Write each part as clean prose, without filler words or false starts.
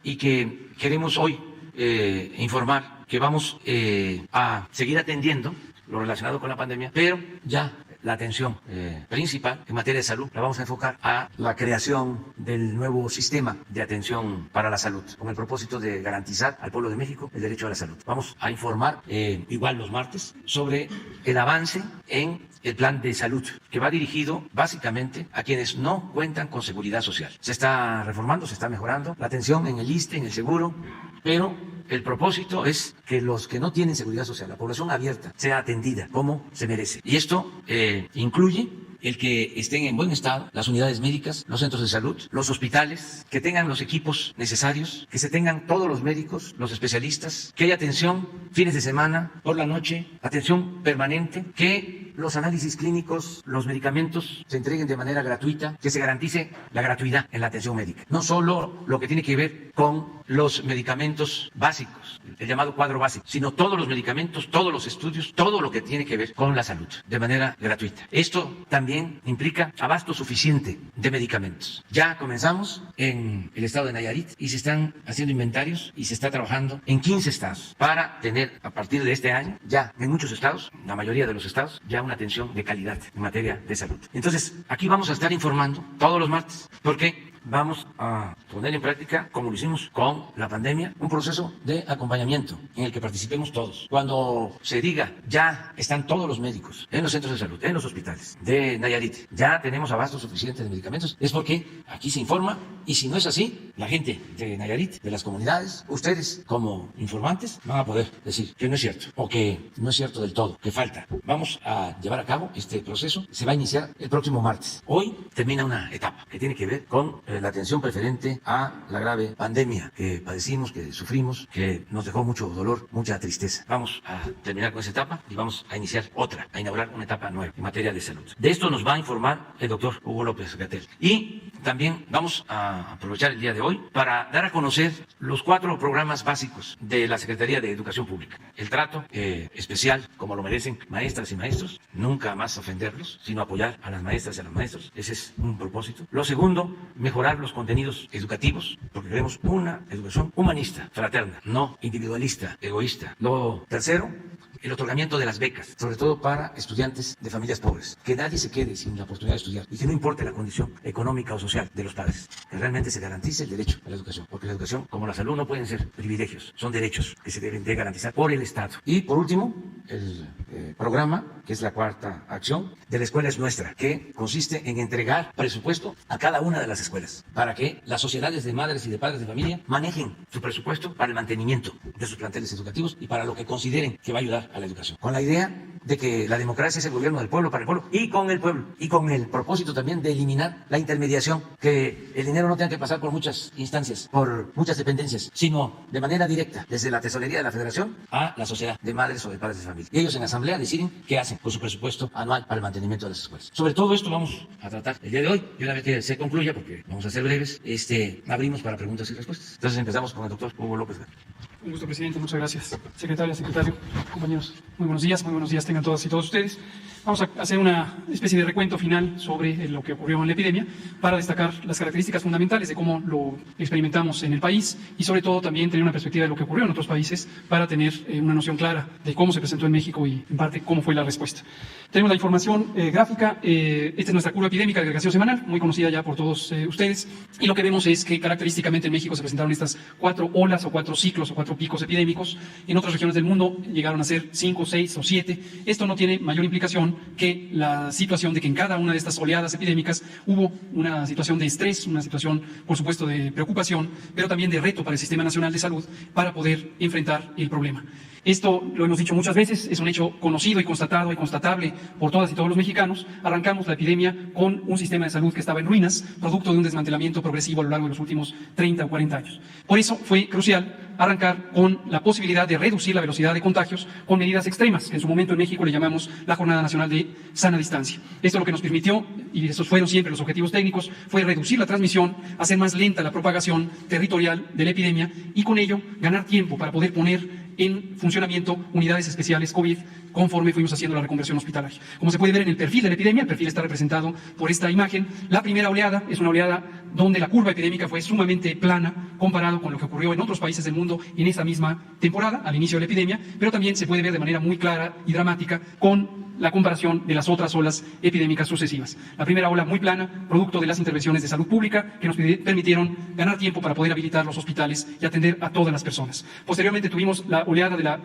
y que queremos hoy informar que vamos a seguir atendiendo lo relacionado con la pandemia, pero ya la atención principal en materia de salud la vamos a enfocar a la creación del nuevo sistema de atención para la salud, con el propósito de garantizar al pueblo de México el derecho a la salud. Vamos a informar igual los martes sobre el avance en el plan de salud, que va dirigido básicamente a quienes no cuentan con seguridad social. Se está reformando, se está mejorando la atención en el ISSSTE, en el seguro, pero el propósito es que los que no tienen seguridad social, la población abierta, sea atendida como se merece. Y esto incluye el que estén en buen estado las unidades médicas, los centros de salud, los hospitales, que tengan los equipos necesarios, que se tengan todos los médicos, los especialistas, que haya atención fines de semana, por la noche, atención permanente, que los análisis clínicos, los medicamentos se entreguen de manera gratuita, que se garantice la gratuidad en la atención médica. No solo lo que tiene que ver con los medicamentos básicos, el llamado cuadro básico, sino todos los medicamentos, todos los estudios, todo lo que tiene que ver con la salud, de manera gratuita. Esto también implica abasto suficiente de medicamentos. Ya comenzamos en el estado de Nayarit y se están haciendo inventarios y se está trabajando en 15 estados para tener a partir de este año ya en muchos estados, la mayoría de los estados, ya una atención de calidad en materia de salud. Entonces, aquí vamos a estar informando todos los martes porque vamos a poner en práctica, como lo hicimos con la pandemia, un proceso de acompañamiento en el que participemos todos. Cuando se diga, ya están todos los médicos en los centros de salud, en los hospitales de Nayarit, ya tenemos abasto suficiente de medicamentos, es porque aquí se informa, y si no es así, la gente de Nayarit, de las comunidades, ustedes como informantes van a poder decir que no es cierto, o que no es cierto del todo, que falta. Vamos a llevar a cabo este proceso, se va a iniciar el próximo martes. Hoy termina una etapa que tiene que ver con la atención preferente a la grave pandemia que padecimos, que sufrimos, que nos dejó mucho dolor, mucha tristeza. Vamos a terminar con esa etapa y vamos a iniciar otra, a inaugurar una etapa nueva en materia de salud. De esto nos va a informar el doctor Hugo López-Gatell. Y también vamos a aprovechar el día de hoy para dar a conocer los 4 programas básicos de la Secretaría de Educación Pública. El trato especial, como lo merecen maestras y maestros, nunca más ofenderlos, sino apoyar a las maestras y a los maestros. Ese es un propósito. Lo segundo, mejorar los contenidos educativos, porque queremos una educación humanista, fraterna, no individualista, egoísta. Lo tercero, el otorgamiento de las becas, sobre todo para estudiantes de familias pobres. Que nadie se quede sin la oportunidad de estudiar y que no importe la condición económica o social de los padres. Que realmente se garantice el derecho a la educación, porque la educación, como la salud, no pueden ser privilegios, son derechos que se deben de garantizar por el Estado. Y por último, el programa, que es la 4ª acción, de la escuela es nuestra, que consiste en entregar presupuesto a cada una de las escuelas, para que las sociedades de madres y de padres de familia manejen su presupuesto para el mantenimiento de sus planteles educativos y para lo que consideren que va a ayudar a la educación. Con la idea de que la democracia es el gobierno del pueblo, para el pueblo y con el pueblo. Y con el propósito también de eliminar la intermediación, que el dinero no tenga que pasar por muchas instancias, por muchas dependencias, sino de manera directa, desde la tesorería de la Federación a la sociedad de madres o de padres de familia. Y ellos en asamblea deciden qué hacen con su presupuesto anual para el mantenimiento de las escuelas. Sobre todo esto vamos a tratar el día de hoy, y una vez que se concluya, porque vamos a ser breves, abrimos para preguntas y respuestas. Entonces empezamos con el doctor Hugo López-Gatell. Un gusto, presidente. Muchas gracias. Secretaria, secretario, compañeros, muy buenos días tengan todas y todos ustedes. Vamos a hacer una especie de recuento final sobre lo que ocurrió en la epidemia para destacar las características fundamentales de cómo lo experimentamos en el país y sobre todo también tener una perspectiva de lo que ocurrió en otros países para tener una noción clara de cómo se presentó en México y en parte cómo fue la respuesta. Tenemos la información gráfica. Esta es nuestra curva epidémica de agregación semanal, muy conocida ya por todos ustedes, y lo que vemos es que característicamente en México se presentaron estas 4 olas o 4 ciclos o 4 picos epidémicos. En otras regiones del mundo llegaron a ser 5, 6 o 7. Esto no tiene mayor implicación que la situación de que en cada una de estas oleadas epidémicas hubo una situación de estrés, una situación, por supuesto, de preocupación, pero también de reto para el Sistema Nacional de Salud para poder enfrentar el problema. Esto lo hemos dicho muchas veces, es un hecho conocido y constatado y constatable por todas y todos los mexicanos. Arrancamos la epidemia con un sistema de salud que estaba en ruinas, producto de un desmantelamiento progresivo a lo largo de los últimos 30 o 40 años. Por eso fue crucial arrancar con la posibilidad de reducir la velocidad de contagios con medidas extremas, que en su momento en México le llamamos la Jornada Nacional de Sana Distancia. Esto lo que nos permitió, y esos fueron siempre los objetivos técnicos, fue reducir la transmisión, hacer más lenta la propagación territorial de la epidemia y con ello ganar tiempo para poder poner en funcionamiento unidades especiales COVID conforme fuimos haciendo la reconversión hospitalaria. Como se puede ver en el perfil de la epidemia, el perfil está representado por esta imagen. La primera oleada es una oleada donde la curva epidémica fue sumamente plana comparado con lo que ocurrió en otros países del mundo en esta misma temporada, al inicio de la epidemia, pero también se puede ver de manera muy clara y dramática con la comparación de las otras olas epidémicas sucesivas. La primera ola muy plana, producto de las intervenciones de salud pública que nos permitieron ganar tiempo para poder habilitar los hospitales y atender a todas las personas. Posteriormente tuvimos la oleada de la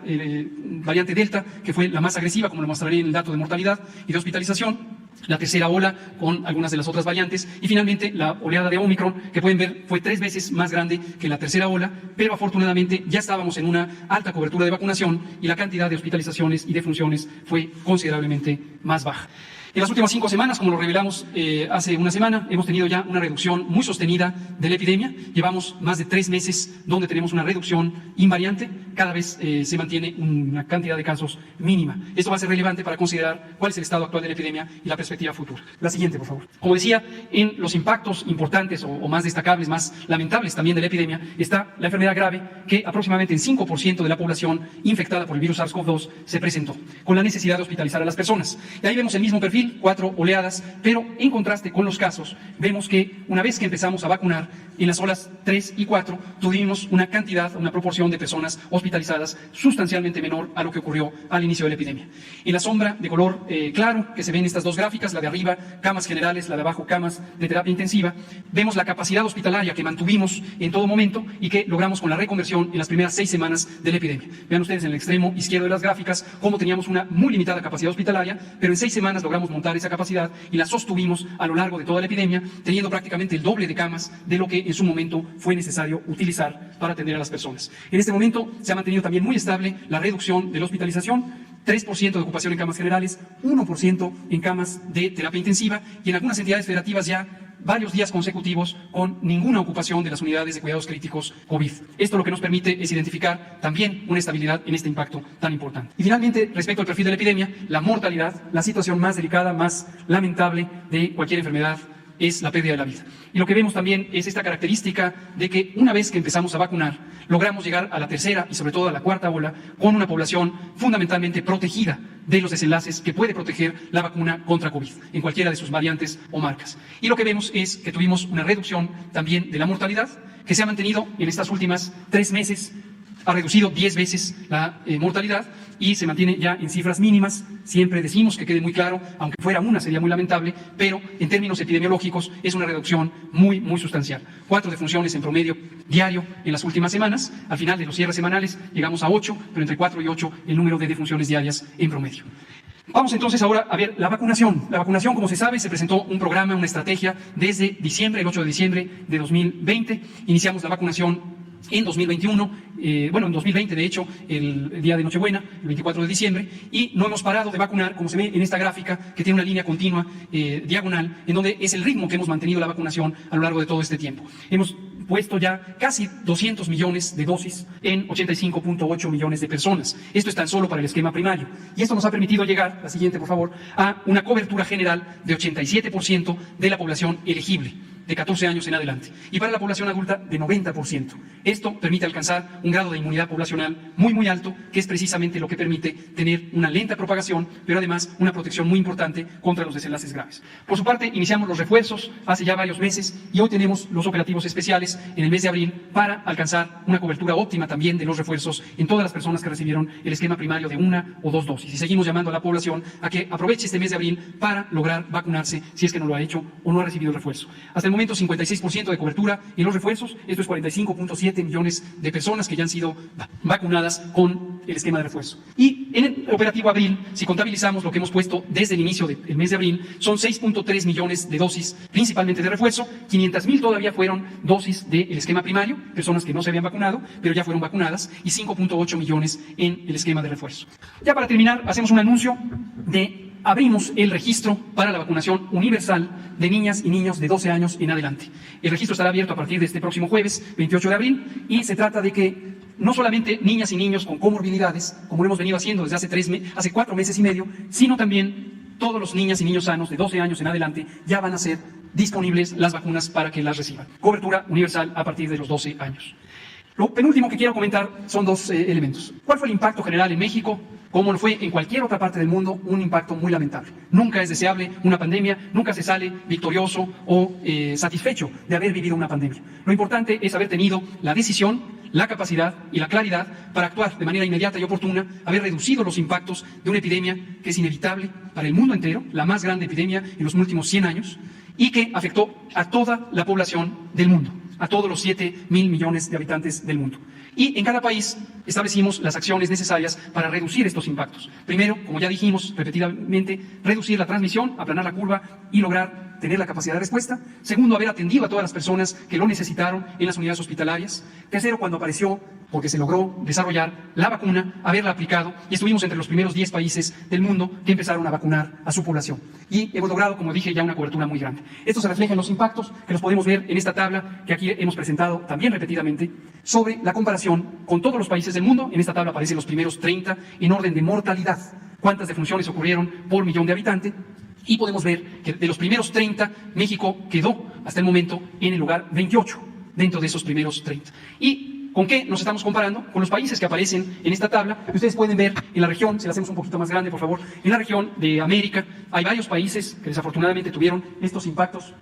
variante Delta, que fue la más agresiva, como lo mostraré en el dato de mortalidad y de hospitalización. La tercera ola con algunas de las otras variantes y finalmente la oleada de Omicron, que pueden ver fue 3 veces más grande que la tercera ola, pero afortunadamente ya estábamos en una alta cobertura de vacunación y la cantidad de hospitalizaciones y de funciones fue considerablemente más baja. En las últimas 5 semanas, como lo revelamos hace una semana, hemos tenido ya una reducción muy sostenida de la epidemia. Llevamos más de 3 meses donde tenemos una reducción invariante. Cada vez se mantiene una cantidad de casos mínima. Esto va a ser relevante para considerar cuál es el estado actual de la epidemia y la perspectiva futura. La siguiente, por favor. Como decía, en los impactos importantes o más destacables, más lamentables también de la epidemia, está la enfermedad grave que aproximadamente en 5% de la población infectada por el virus SARS-CoV-2 se presentó, con la necesidad de hospitalizar a las personas. Y ahí vemos el mismo perfil, 4 oleadas, pero en contraste con los casos, vemos que una vez que empezamos a vacunar, en las olas 3 y 4 tuvimos una cantidad, una proporción de personas hospitalizadas sustancialmente menor a lo que ocurrió al inicio de la epidemia. En la sombra de color claro, que se ven estas dos gráficas, la de arriba, camas generales, la de abajo, camas de terapia intensiva, vemos la capacidad hospitalaria que mantuvimos en todo momento y que logramos con la reconversión en las primeras 6 semanas de la epidemia. Vean ustedes en el extremo izquierdo de las gráficas cómo teníamos una muy limitada capacidad hospitalaria, pero en 6 semanas logramos montar esa capacidad y la sostuvimos a lo largo de toda la epidemia, teniendo prácticamente el doble de camas de lo que en su momento fue necesario utilizar para atender a las personas. En este momento se ha mantenido también muy estable la reducción de la hospitalización, 3% de ocupación en camas generales, 1% en camas de terapia intensiva y en algunas entidades federativas ya varios días consecutivos con ninguna ocupación de las unidades de cuidados críticos COVID. Esto lo que nos permite es identificar también una estabilidad en este impacto tan importante. Y finalmente, respecto al perfil de la epidemia, la mortalidad, la situación más delicada, más lamentable de cualquier enfermedad es la pérdida de la vida. Y lo que vemos también es esta característica de que una vez que empezamos a vacunar, logramos llegar a la tercera y sobre todo a la cuarta ola con una población fundamentalmente protegida de los desenlaces que puede proteger la vacuna contra COVID, en cualquiera de sus variantes o marcas. Y lo que vemos es que tuvimos una reducción también de la mortalidad, que se ha mantenido en estas últimas 3 meses, ha reducido 10 veces la mortalidad y se mantiene ya en cifras mínimas. Siempre decimos que quede muy claro, aunque fuera una sería muy lamentable, pero en términos epidemiológicos es una reducción muy, muy sustancial. 4 defunciones en promedio diario en las últimas semanas. Al final de los cierres semanales llegamos a 8, pero entre 4 y 8 el número de defunciones diarias en promedio. Vamos entonces ahora a ver la vacunación. La vacunación, como se sabe, se presentó un programa, una estrategia desde diciembre, el 8 de diciembre de 2020. Iniciamos la vacunación en 2021, en 2020 de hecho, el día de Nochebuena, el 24 de diciembre, y no hemos parado de vacunar, como se ve en esta gráfica, que tiene una línea continua diagonal, en donde es el ritmo que hemos mantenido la vacunación a lo largo de todo este tiempo. Hemos puesto ya casi 200 millones de dosis en 85.8 millones de personas. Esto es tan solo para el esquema primario. Y esto nos ha permitido llegar, la siguiente por favor, a una cobertura general de 87% de la población elegible, de 14 años en adelante, y para la población adulta de 90%. Esto permite alcanzar un grado de inmunidad poblacional muy, muy alto, que es precisamente lo que permite tener una lenta propagación, pero además una protección muy importante contra los desenlaces graves. Por su parte, iniciamos los refuerzos hace ya varios meses y hoy tenemos los operativos especiales en el mes de abril para alcanzar una cobertura óptima también de los refuerzos en todas las personas que recibieron el esquema primario de 1 o 2 dosis. Y seguimos llamando a la población a que aproveche este mes de abril para lograr vacunarse si es que no lo ha hecho o no ha recibido el refuerzo. Hasta el momento 56% de cobertura en los refuerzos, esto es 45.7 millones de personas que ya han sido vacunadas con el esquema de refuerzo. Y en el operativo abril, si contabilizamos lo que hemos puesto desde el inicio del mes de abril, son 6.3 millones de dosis, principalmente de refuerzo. 500,000 todavía fueron dosis del esquema primario, personas que no se habían vacunado, pero ya fueron vacunadas, y 5.8 millones en el esquema de refuerzo. Ya para terminar, hacemos un anuncio de abrimos el registro para la vacunación universal de niñas y niños de 12 años en adelante. El registro estará abierto a partir de este próximo jueves, 28 de abril, y se trata de que no solamente niñas y niños con comorbilidades, como lo hemos venido haciendo desde hace 4 meses y medio, sino también todos los niñas y niños sanos de 12 años en adelante ya van a ser disponibles las vacunas para que las reciban. Cobertura universal a partir de los 12 años. Lo penúltimo que quiero comentar son dos elementos. ¿Cuál fue el impacto general en México? Como lo fue en cualquier otra parte del mundo, un impacto muy lamentable. Nunca es deseable una pandemia, nunca se sale victorioso o satisfecho de haber vivido una pandemia. Lo importante es haber tenido la decisión, la capacidad y la claridad para actuar de manera inmediata y oportuna, haber reducido los impactos de una epidemia que es inevitable para el mundo entero, la más grande epidemia en los últimos 100 años, y que afectó a toda la población del mundo, a todos los 7.000 millones de habitantes del mundo. Y en cada país establecimos las acciones necesarias para reducir estos impactos. Primero, como ya dijimos repetidamente, reducir la transmisión, aplanar la curva y lograr tener la capacidad de respuesta. Segundo, haber atendido a todas las personas que lo necesitaron en las unidades hospitalarias. Tercero, cuando apareció, porque se logró desarrollar la vacuna, haberla aplicado, y estuvimos entre los primeros 10 países del mundo que empezaron a vacunar a su población. Y hemos logrado, como dije, ya una cobertura muy grande. Esto se refleja en los impactos que los podemos ver en esta tabla que aquí hemos presentado también repetidamente sobre la comparación con todos los países del mundo. En esta tabla aparecen los primeros 30 en orden de mortalidad, cuántas defunciones ocurrieron por millón de habitantes. Y podemos ver que de los primeros 30, México quedó hasta el momento en el lugar 28 dentro de esos primeros 30. ¿Y con qué nos estamos comparando? Con los países que aparecen en esta tabla. Ustedes pueden ver en la región, si la hacemos un poquito más grande, por favor, en la región de América hay varios países que desafortunadamente tuvieron estos impactos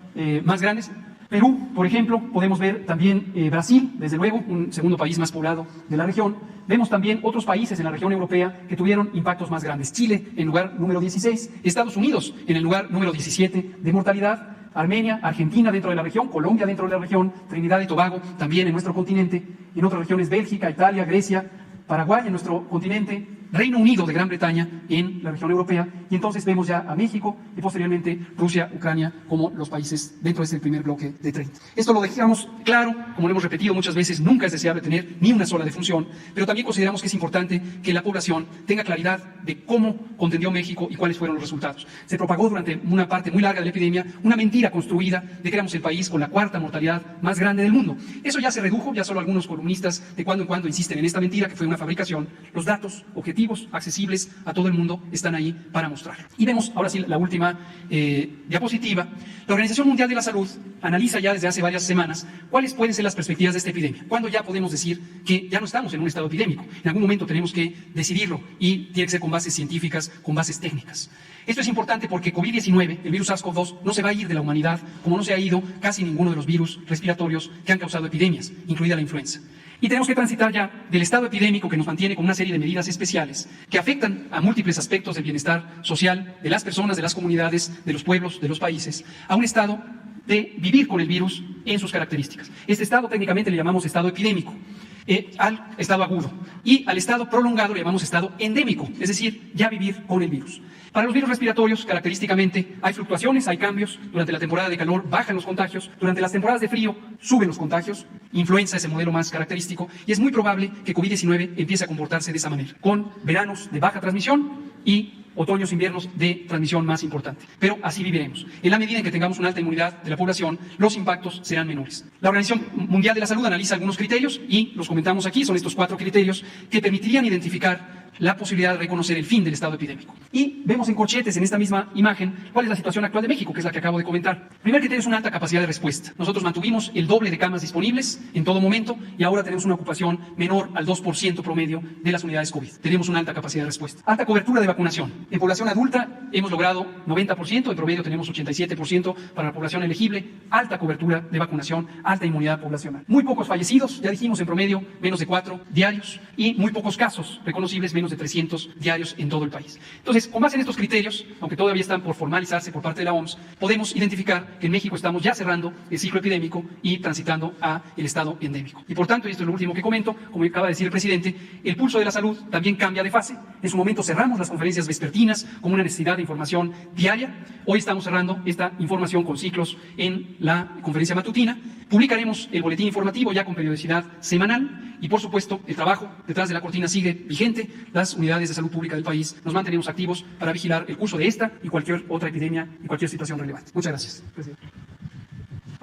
más grandes. Perú, por ejemplo, podemos ver también Brasil, desde luego, un segundo país más poblado de la región. Vemos también otros países en la región europea que tuvieron impactos más grandes. Chile en lugar número 16, Estados Unidos en el lugar número 17 de mortalidad, Armenia, Argentina dentro de la región, Colombia dentro de la región, Trinidad y Tobago también en nuestro continente, en otras regiones Bélgica, Italia, Grecia, Paraguay en nuestro continente, Reino Unido de Gran Bretaña en la región europea, y entonces vemos ya a México y posteriormente Rusia, Ucrania como los países dentro de este primer bloque de 30. Esto lo dejamos claro, como lo hemos repetido muchas veces, nunca es deseable tener ni una sola defunción, pero también consideramos que es importante que la población tenga claridad de cómo contendió México y cuáles fueron los resultados. Se propagó durante una parte muy larga de la epidemia una mentira construida de que éramos el país con la cuarta mortalidad más grande del mundo. Eso ya se redujo, ya solo algunos columnistas de cuando en cuando insisten en esta mentira, que fue una fabricación. Los datos objetivos, accesibles a todo el mundo, están ahí para mostrar. Y vemos ahora sí la última diapositiva. La Organización Mundial de la Salud analiza ya desde hace varias semanas cuáles pueden ser las perspectivas de esta epidemia. ¿Cuándo ya podemos decir que ya no estamos en un estado epidémico? En algún momento tenemos que decidirlo y tiene que ser con bases científicas, con bases técnicas. Esto es importante porque COVID-19, el virus SARS-CoV-2, no se va a ir de la humanidad como no se ha ido casi ninguno de los virus respiratorios que han causado epidemias, incluida la influenza. Y tenemos que transitar ya del estado epidémico, que nos mantiene con una serie de medidas especiales que afectan a múltiples aspectos del bienestar social de las personas, de las comunidades, de los pueblos, de los países, a un estado de vivir con el virus en sus características. Este estado técnicamente le llamamos estado epidémico, al estado agudo, y al estado prolongado le llamamos estado endémico, es decir, ya vivir con el virus. Para los virus respiratorios, característicamente, hay fluctuaciones, hay cambios. Durante la temporada de calor bajan los contagios, durante las temporadas de frío suben los contagios. Influenza es el modelo más característico y es muy probable que COVID-19 empiece a comportarse de esa manera, con veranos de baja transmisión y otoños, inviernos de transmisión más importante. Pero así viviremos. En la medida en que tengamos una alta inmunidad de la población, los impactos serán menores. La Organización Mundial de la Salud analiza algunos criterios y los comentamos aquí. Son estos 4 criterios que permitirían identificar la posibilidad de reconocer el fin del estado epidémico. Y vemos en corchetes en esta misma imagen cuál es la situación actual de México, que es la que acabo de comentar. Primer criterio es una alta capacidad de respuesta. Nosotros mantuvimos el doble de camas disponibles en todo momento y ahora tenemos una ocupación menor al 2% promedio de las unidades COVID. Tenemos una alta capacidad de respuesta. Alta cobertura de vacunación. En población adulta hemos logrado 90%, en promedio tenemos 87% para la población elegible. Alta cobertura de vacunación, alta inmunidad poblacional. Muy pocos fallecidos, ya dijimos en promedio menos de 4 diarios y muy pocos casos reconocibles, menos de 300 diarios en todo el país. Entonces, con base en estos criterios, aunque todavía están por formalizarse por parte de la OMS, podemos identificar que en México estamos ya cerrando el ciclo epidémico y transitando a el estado endémico. Y por tanto, y esto es lo último que comento, como acaba de decir el presidente, el pulso de la salud también cambia de fase. En su momento cerramos las conferencias vespertinas como una necesidad de información diaria. Hoy estamos cerrando esta información con ciclos en la conferencia matutina. Publicaremos el boletín informativo ya con periodicidad semanal y, por supuesto, el trabajo detrás de la cortina sigue vigente. Las unidades de salud pública del país nos mantenemos activos para vigilar el curso de esta y cualquier otra epidemia y cualquier situación relevante. Muchas gracias, presidente.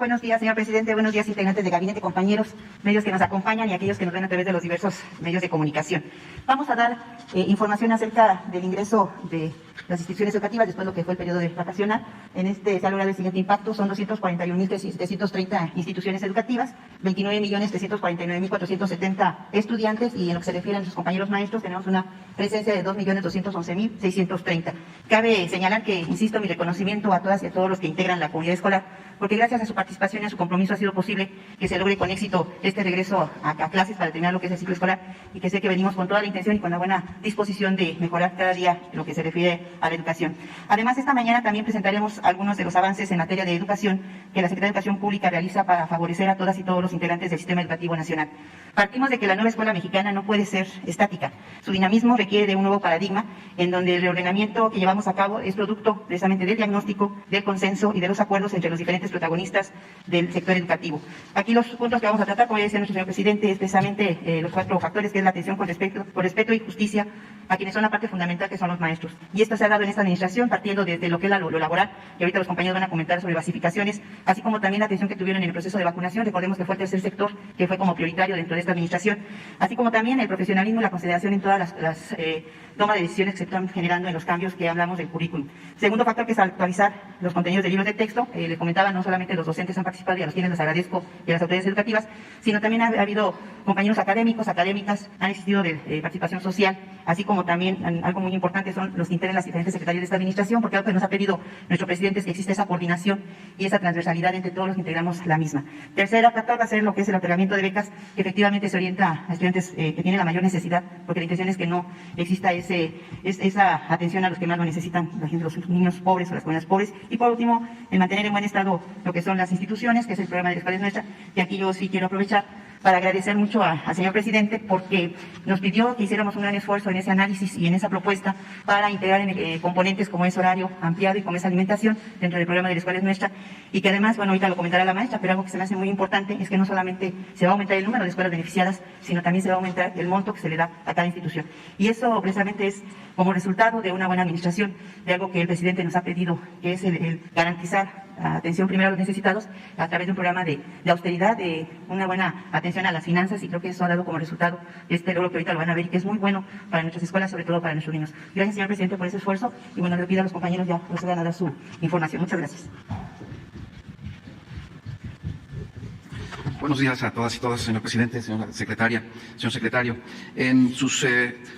Buenos días, señor presidente. Buenos días, integrantes de gabinete, compañeros, medios que nos acompañan y aquellos que nos ven a través de los diversos medios de comunicación. Vamos a dar información acerca del ingreso de las instituciones educativas después de lo que fue el periodo vacacional. En este se ha logrado el siguiente impacto: son 241.730 instituciones educativas, 29.349.470 estudiantes, y en lo que se refiere a nuestros compañeros maestros tenemos una presencia de 2.211.630. Cabe señalar que, insisto, mi reconocimiento a todas y a todos los que integran la comunidad escolar, porque gracias a su participación y a su compromiso ha sido posible que se logre con éxito este regreso a clases para terminar lo que es el ciclo escolar, y que sé que venimos con toda la intención y con la buena disposición de mejorar cada día lo que se refiere a la educación. Además, esta mañana también presentaremos algunos de los avances en materia de educación que la Secretaría de Educación Pública realiza para favorecer a todas y todos los integrantes del sistema educativo nacional. Partimos de que la nueva escuela mexicana no puede ser estática. Su dinamismo requiere de un nuevo paradigma en donde el reordenamiento que llevamos a cabo es producto precisamente del diagnóstico, del consenso y de los acuerdos entre los diferentes protagonistas del sector educativo. Aquí los puntos que vamos a tratar, como ya decía nuestro señor presidente, es precisamente los 4 factores, que es la atención con respeto y justicia a quienes son la parte fundamental, que son los maestros. Y esto se ha dado en esta administración, partiendo desde lo que es lo laboral, y ahorita los compañeros van a comentar sobre basificaciones, así como también la atención que tuvieron en el proceso de vacunación. Recordemos que fue el tercer sector que fue como prioritario dentro de esta administración, así como también el profesionalismo y la consideración en todas las toma de decisiones que se están generando en los cambios que hablamos del currículum. Segundo factor, que es actualizar los contenidos de libros de texto. Les comentaba, no solamente los docentes han participado, y a los quienes les agradezco, y a las autoridades educativas, sino también ha habido compañeros académicos, académicas, han existido de participación social, así como también algo muy importante son los que integran las diferentes secretarías de esta administración, porque algo que nos ha pedido nuestro presidente es que exista esa coordinación y esa transversalidad entre todos los que integramos la misma. Tercero factor va a ser lo que es el otorgamiento de becas, que efectivamente se orienta a estudiantes que tienen la mayor necesidad, porque la intención es que no exista esa atención a los que más lo necesitan, los niños pobres o las comunidades pobres. Y por último, el mantener en buen estado lo que son las instituciones, que es el programa de la Escuela es Nuestra, y aquí yo sí quiero aprovechar para agradecer mucho al señor presidente, porque nos pidió que hiciéramos un gran esfuerzo en ese análisis y en esa propuesta para integrar componentes como es horario ampliado y como es alimentación dentro del programa de la Escuela es Nuestra, y que además, bueno, ahorita lo comentará la maestra, pero algo que se me hace muy importante es que no solamente se va a aumentar el número de escuelas beneficiadas, sino también se va a aumentar el monto que se le da a cada institución. Y eso precisamente es como resultado de una buena administración, de algo que el presidente nos ha pedido, que es el garantizar atención primero a los necesitados a través de un programa de austeridad, de una buena atención a las finanzas, y creo que eso ha dado como resultado este logro que ahorita lo van a ver y que es muy bueno para nuestras escuelas, sobre todo para nuestros niños. Gracias, señor presidente, por ese esfuerzo, y bueno, le pido a los compañeros ya procedan a dar su información. Muchas gracias. Buenos días a todas y todos, señor presidente, señora secretaria, señor secretario. En sus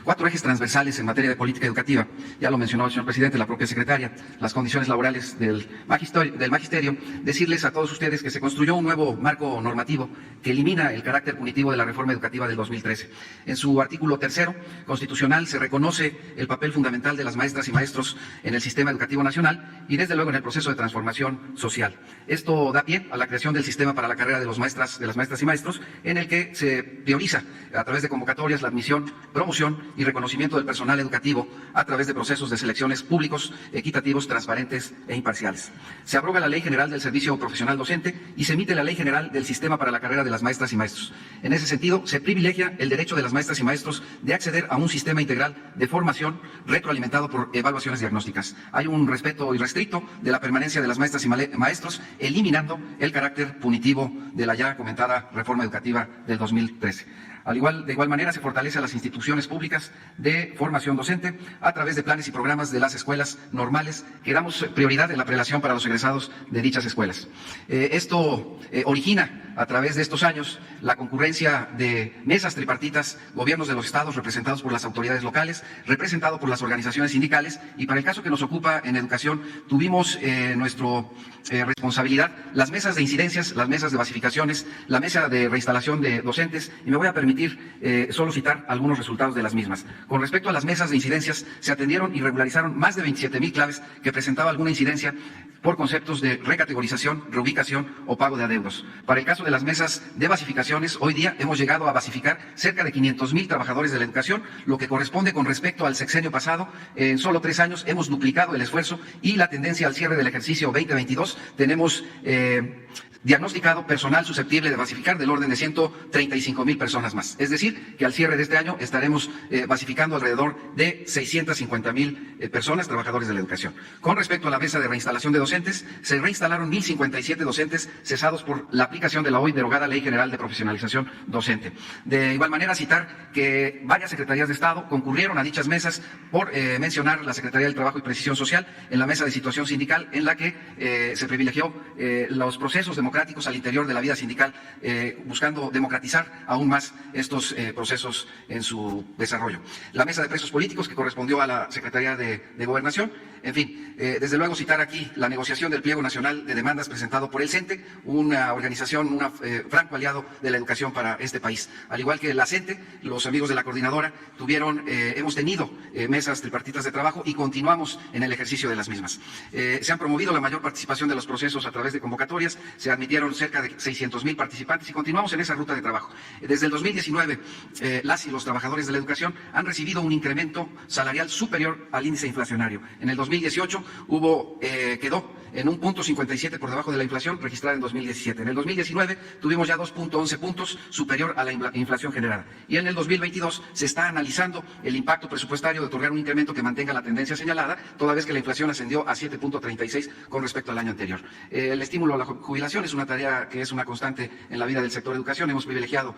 4 ejes transversales en materia de política educativa, ya lo mencionó el señor presidente, la propia secretaria, las condiciones laborales del magisterio, decirles a todos ustedes que se construyó un nuevo marco normativo que elimina el carácter punitivo de la reforma educativa del 2013. En su artículo 3 constitucional se reconoce el papel fundamental de las maestras y maestros en el sistema educativo nacional y desde luego en el proceso de transformación social. Esto da pie a la creación del sistema para la carrera de las maestras y maestros, en el que se prioriza a través de convocatorias la admisión, promoción y reconocimiento del personal educativo a través de procesos de selecciones públicos, equitativos, transparentes e imparciales. Se abroga la Ley General del Servicio Profesional Docente y se emite la Ley General del Sistema para la Carrera de las Maestras y Maestros. En ese sentido, se privilegia el derecho de las maestras y maestros de acceder a un sistema integral de formación retroalimentado por evaluaciones diagnósticas. Hay un respeto irrestricto de la permanencia de las maestras y maestros, eliminando el carácter punitivo de la ya comentada reforma educativa del 2013. De igual manera, se fortalece a las instituciones públicas de formación docente a través de planes y programas de las escuelas normales, que damos prioridad en la prelación para los egresados de dichas escuelas. Esto origina, a través de estos años, la concurrencia de mesas tripartitas, gobiernos de los estados representados por las autoridades locales, representado por las organizaciones sindicales, y para el caso que nos ocupa en educación, tuvimos nuestra responsabilidad las mesas de incidencias, las mesas de basificaciones, la mesa de reinstalación de docentes, y me voy a permitir solo citar algunos resultados de las mismas. Con respecto a las mesas de incidencias, se atendieron y regularizaron más de 27,000 claves que presentaba alguna incidencia por conceptos de recategorización, reubicación o pago de adeudos. Para el caso de las mesas de basificaciones, hoy día hemos llegado a basificar cerca de 500,000 trabajadores de la educación, lo que corresponde con respecto al sexenio pasado. En solo 3 años hemos duplicado el esfuerzo, y la tendencia al cierre del ejercicio 2022 tenemos diagnosticado personal susceptible de basificar del orden de 135,000 personas más. Es decir, que al cierre de este año estaremos basificando alrededor de 650,000 personas, trabajadores de la educación. Con respecto a la mesa de reinstalación de docentes, se reinstalaron 1,057 docentes cesados por la aplicación de la hoy derogada Ley General de Profesionalización Docente. De igual manera, citar que varias secretarías de Estado concurrieron a dichas mesas, por mencionar la Secretaría del Trabajo y Previsión Social en la mesa de situación sindical, en la que se privilegió los procesos democráticos al interior de la vida sindical, buscando democratizar aún más estos procesos en su desarrollo. La mesa de presos políticos, que correspondió a la Secretaría de Gobernación. En fin, desde luego citar aquí la negociación del Pliego Nacional de Demandas presentado por el CENTE, una organización, un franco aliado de la educación para este país. Al igual que la CENTE, los amigos de la coordinadora hemos tenido mesas tripartitas de trabajo y continuamos en el ejercicio de las mismas. Se han promovido la mayor participación de los procesos a través de convocatorias, se admitieron cerca de 600,000 participantes y continuamos en esa ruta de trabajo. Desde el 2019, las y los trabajadores de la educación han recibido un incremento salarial superior al índice inflacionario. En el 2018 quedó en un 0.57 por debajo de la inflación registrada en 2017. En el 2019 tuvimos ya 2.11 puntos superior a la inflación generada. Y en el 2022 se está analizando el impacto presupuestario de otorgar un incremento que mantenga la tendencia señalada, toda vez que la inflación ascendió a 7.36 con respecto al año anterior. El estímulo a la jubilación es una tarea que es una constante en la vida del sector educación. Hemos privilegiado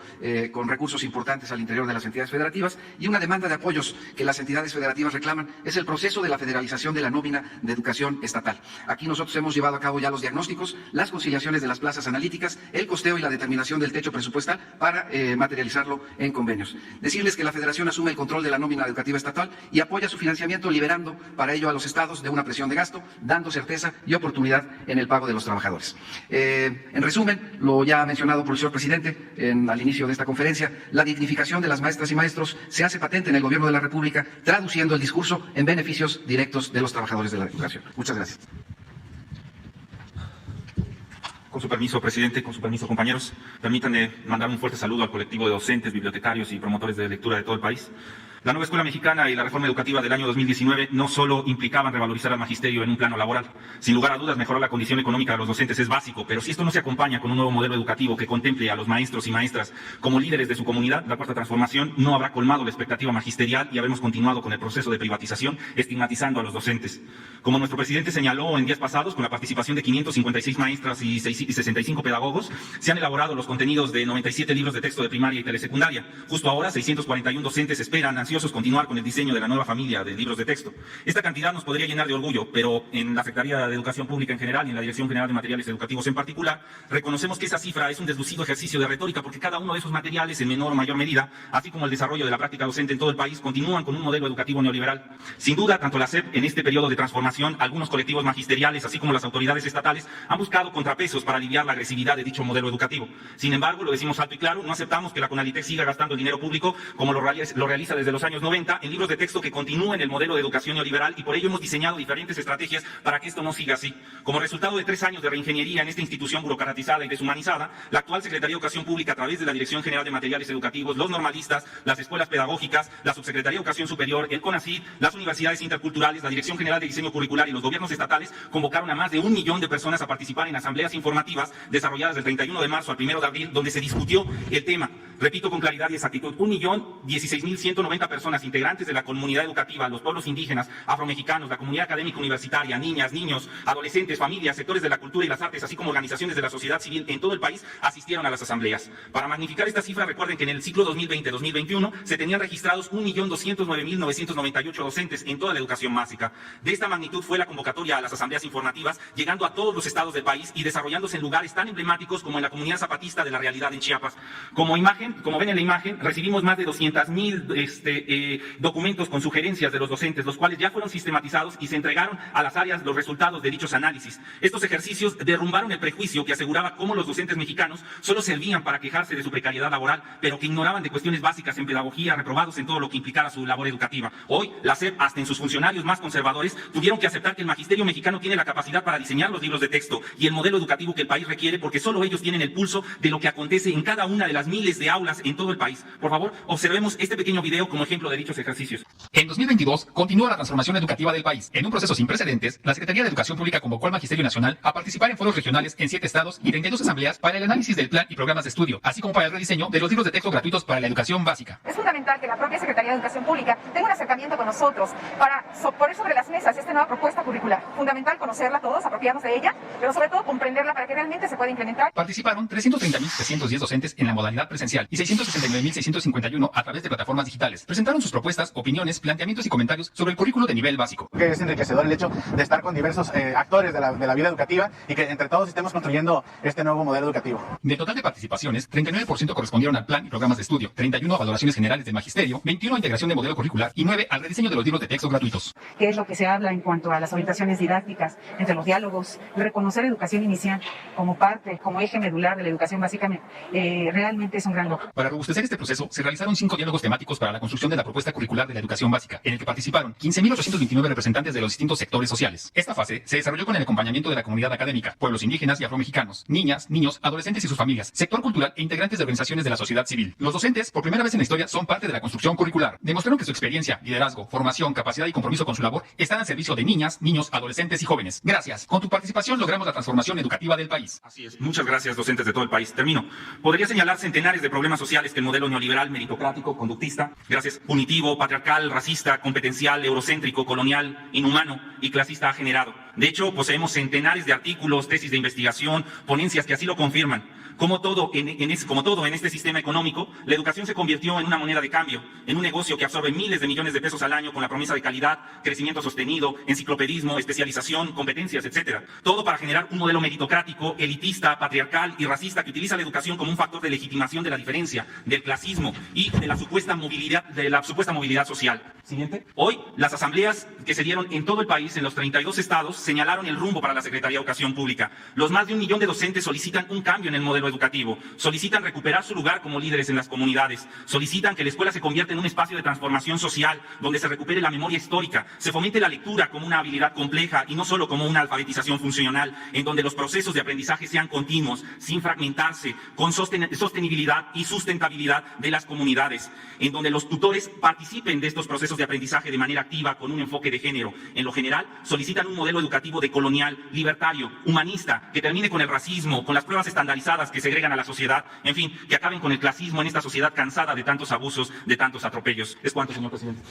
con recursos importantes al interior de las entidades federativas, y una demanda de apoyos que las entidades federativas reclaman es el proceso de la federalización de la nómina de educación estatal. Aquí nosotros hemos llevado a cabo ya los diagnósticos, las conciliaciones de las plazas analíticas, el costeo y la determinación del techo presupuestal para materializarlo en convenios. Decirles que la Federación asume el control de la nómina educativa estatal y apoya su financiamiento, liberando para ello a los estados de una presión de gasto, dando certeza y oportunidad en el pago de los trabajadores. En resumen, lo ya mencionado por el señor presidente al inicio de esta conferencia, la dignificación de las maestras y maestros se hace patente en el gobierno de la República, traduciendo el discurso en beneficios directos de los trabajadores de la educación. Muchas gracias. Con su permiso, presidente, con su permiso, compañeros, permítanme mandar un fuerte saludo al colectivo de docentes, bibliotecarios y promotores de lectura de todo el país. La nueva escuela mexicana y la reforma educativa del año 2019 no solo implicaban revalorizar al magisterio en un plano laboral. Sin lugar a dudas, mejorar la condición económica de los docentes es básico, pero si esto no se acompaña con un nuevo modelo educativo que contemple a los maestros y maestras como líderes de su comunidad, la cuarta transformación no habrá colmado la expectativa magisterial y habremos continuado con el proceso de privatización, estigmatizando a los docentes. Como nuestro presidente señaló en días pasados, con la participación de 556 maestras y 65 pedagogos, se han elaborado los contenidos de 97 libros de texto de primaria y telesecundaria. Justo ahora, 641 docentes esperan ansiosos continuar con el diseño de la nueva familia de libros de texto. Esta cantidad nos podría llenar de orgullo, pero en la Secretaría de Educación Pública en general y en la Dirección General de Materiales Educativos en particular, reconocemos que esa cifra es un deslucido ejercicio de retórica, porque cada uno de esos materiales, en menor o mayor medida, así como el desarrollo de la práctica docente en todo el país, continúan con un modelo educativo neoliberal. Sin duda, tanto la SEP en este periodo de transformación, algunos colectivos magisteriales, así como las autoridades estatales, han buscado contrapesos para aliviar la agresividad de dicho modelo educativo. Sin embargo, lo decimos alto y claro, no aceptamos que la CONALITEC siga gastando el dinero público como lo realiza desde los años 90 en libros de texto que continúen el modelo de educación neoliberal, y por ello hemos diseñado diferentes estrategias para que esto no siga así. Como resultado de 3 años de reingeniería en esta institución burocratizada y deshumanizada, la actual Secretaría de Educación Pública, a través de la Dirección General de Materiales Educativos, los normalistas, las escuelas pedagógicas, la Subsecretaría de Educación Superior, el CONACYT, las universidades interculturales, la Dirección General de Diseño Curricular y los gobiernos estatales convocaron a más de 1 millón de personas a participar en asambleas informativas desarrolladas del 31 de marzo al 1 de abril, donde se discutió el tema. Repito con claridad y exactitud, 1.016.190 personas integrantes de la comunidad educativa, los pueblos indígenas, afromexicanos, la comunidad académica universitaria, niñas, niños, adolescentes, familias, sectores de la cultura y las artes, así como organizaciones de la sociedad civil en todo el país, asistieron a las asambleas. Para magnificar esta cifra, recuerden que en el ciclo 2020-2021 se tenían registrados 1.209.998 docentes en toda la educación básica. De esta magnitud fue la convocatoria a las asambleas informativas, llegando a todos los estados del país y desarrollándose en lugares tan emblemáticos como en la comunidad zapatista de la realidad en Chiapas. Como ven en la imagen, recibimos más de 200,000 documentos con sugerencias de los docentes, los cuales ya fueron sistematizados y se entregaron a las áreas los resultados de dichos análisis. Estos ejercicios derrumbaron el prejuicio que aseguraba cómo los docentes mexicanos solo servían para quejarse de su precariedad laboral, pero que ignoraban de cuestiones básicas en pedagogía, reprobados en todo lo que implicara su labor educativa. Hoy, la SEP, hasta en sus funcionarios más conservadores, tuvieron que aceptar que el magisterio mexicano tiene la capacidad para diseñar los libros de texto y el modelo educativo que el país requiere, porque solo ellos tienen el pulso de lo que acontece en cada una de las miles de aulas en todo el país. Por favor, observemos este pequeño video como ejemplo de dichos ejercicios. En 2022 continúa la transformación educativa del país. En un proceso sin precedentes, la Secretaría de Educación Pública convocó al Magisterio Nacional a participar en foros regionales en 7 estados y 32 asambleas para el análisis del plan y programas de estudio, así como para el rediseño de los libros de texto gratuitos para la educación básica. Es fundamental que la propia Secretaría de Educación Pública tenga un acercamiento con nosotros para poner sobre las mesas esta nueva propuesta curricular. Fundamental conocerla todos, apropiarnos de ella, pero sobre todo comprenderla para que realmente se pueda implementar. Participaron 330.310 docentes en la modalidad presencial y 669.651 a través de plataformas digitales. Presentaron sus propuestas, opiniones, planteamientos y comentarios sobre el currículo de nivel básico. Que es enriquecedor el hecho de estar con diversos actores de la vida educativa y que entre todos estemos construyendo este nuevo modelo educativo. Del total de participaciones, 39% correspondieron al plan y programas de estudio, 31 a valoraciones generales del magisterio, 21 a integración de modelo curricular y 9 al rediseño de los libros de texto gratuitos. ¿Qué es lo que se habla en cuanto a las orientaciones didácticas, entre los diálogos, reconocer educación inicial como parte, como eje medular de la educación básica, realmente es un gran logro. Para robustecer este proceso, se realizaron 5 diálogos temáticos para la construcción de la propuesta curricular de la educación básica, en el que participaron 15.829 representantes de los distintos sectores sociales. Esta fase se desarrolló con el acompañamiento de la comunidad académica, pueblos indígenas y afromexicanos, niñas, niños, adolescentes y sus familias, sector cultural e integrantes de organizaciones de la sociedad civil. Los docentes, por primera vez en la historia, son parte de la construcción curricular. Demostraron que su experiencia, liderazgo, formación, capacidad y compromiso con su labor están al servicio de niñas, niños, adolescentes y jóvenes. Gracias. Con tu participación logramos la transformación educativa del país. Así es. Muchas gracias, docentes de todo el país. Termino. Podría señalar centenares de problemas sociales que el modelo neoliberal, meritocrático, conductista, gracias, punitivo, patriarcal, racista, competencial, eurocéntrico, colonial, inhumano y clasista ha generado. De hecho, poseemos centenares de artículos, tesis de investigación, ponencias que así lo confirman. Como todo en este sistema económico, la educación se convirtió en una moneda de cambio, en un negocio que absorbe miles de millones de pesos al año con la promesa de calidad, crecimiento sostenido, enciclopedismo, especialización, competencias, etc. Todo para generar un modelo meritocrático, elitista, patriarcal y racista que utiliza la educación como un factor de legitimación de la diferencia, del clasismo y de la supuesta movilidad social. Siguiente. Hoy, las asambleas que se dieron en todo el país, en los 32 estados, señalaron el rumbo para la Secretaría de Educación Pública. Los más de 1 millón de docentes solicitan un cambio en el modelo educativo, solicitan recuperar su lugar como líderes en las comunidades, solicitan que la escuela se convierta en un espacio de transformación social, donde se recupere la memoria histórica, se fomente la lectura como una habilidad compleja y no solo como una alfabetización funcional, en donde los procesos de aprendizaje sean continuos, sin fragmentarse, con sostenibilidad y sustentabilidad de las comunidades, en donde los tutores participen de estos procesos de aprendizaje de manera activa con un enfoque de género. En lo general, solicitan un modelo educativo decolonial, libertario, humanista, que termine con el racismo, con las pruebas estandarizadas que segregan a la sociedad, en fin, que acaben con el clasismo en esta sociedad cansada de tantos abusos, de tantos atropellos. Es cuanto, señor presidente.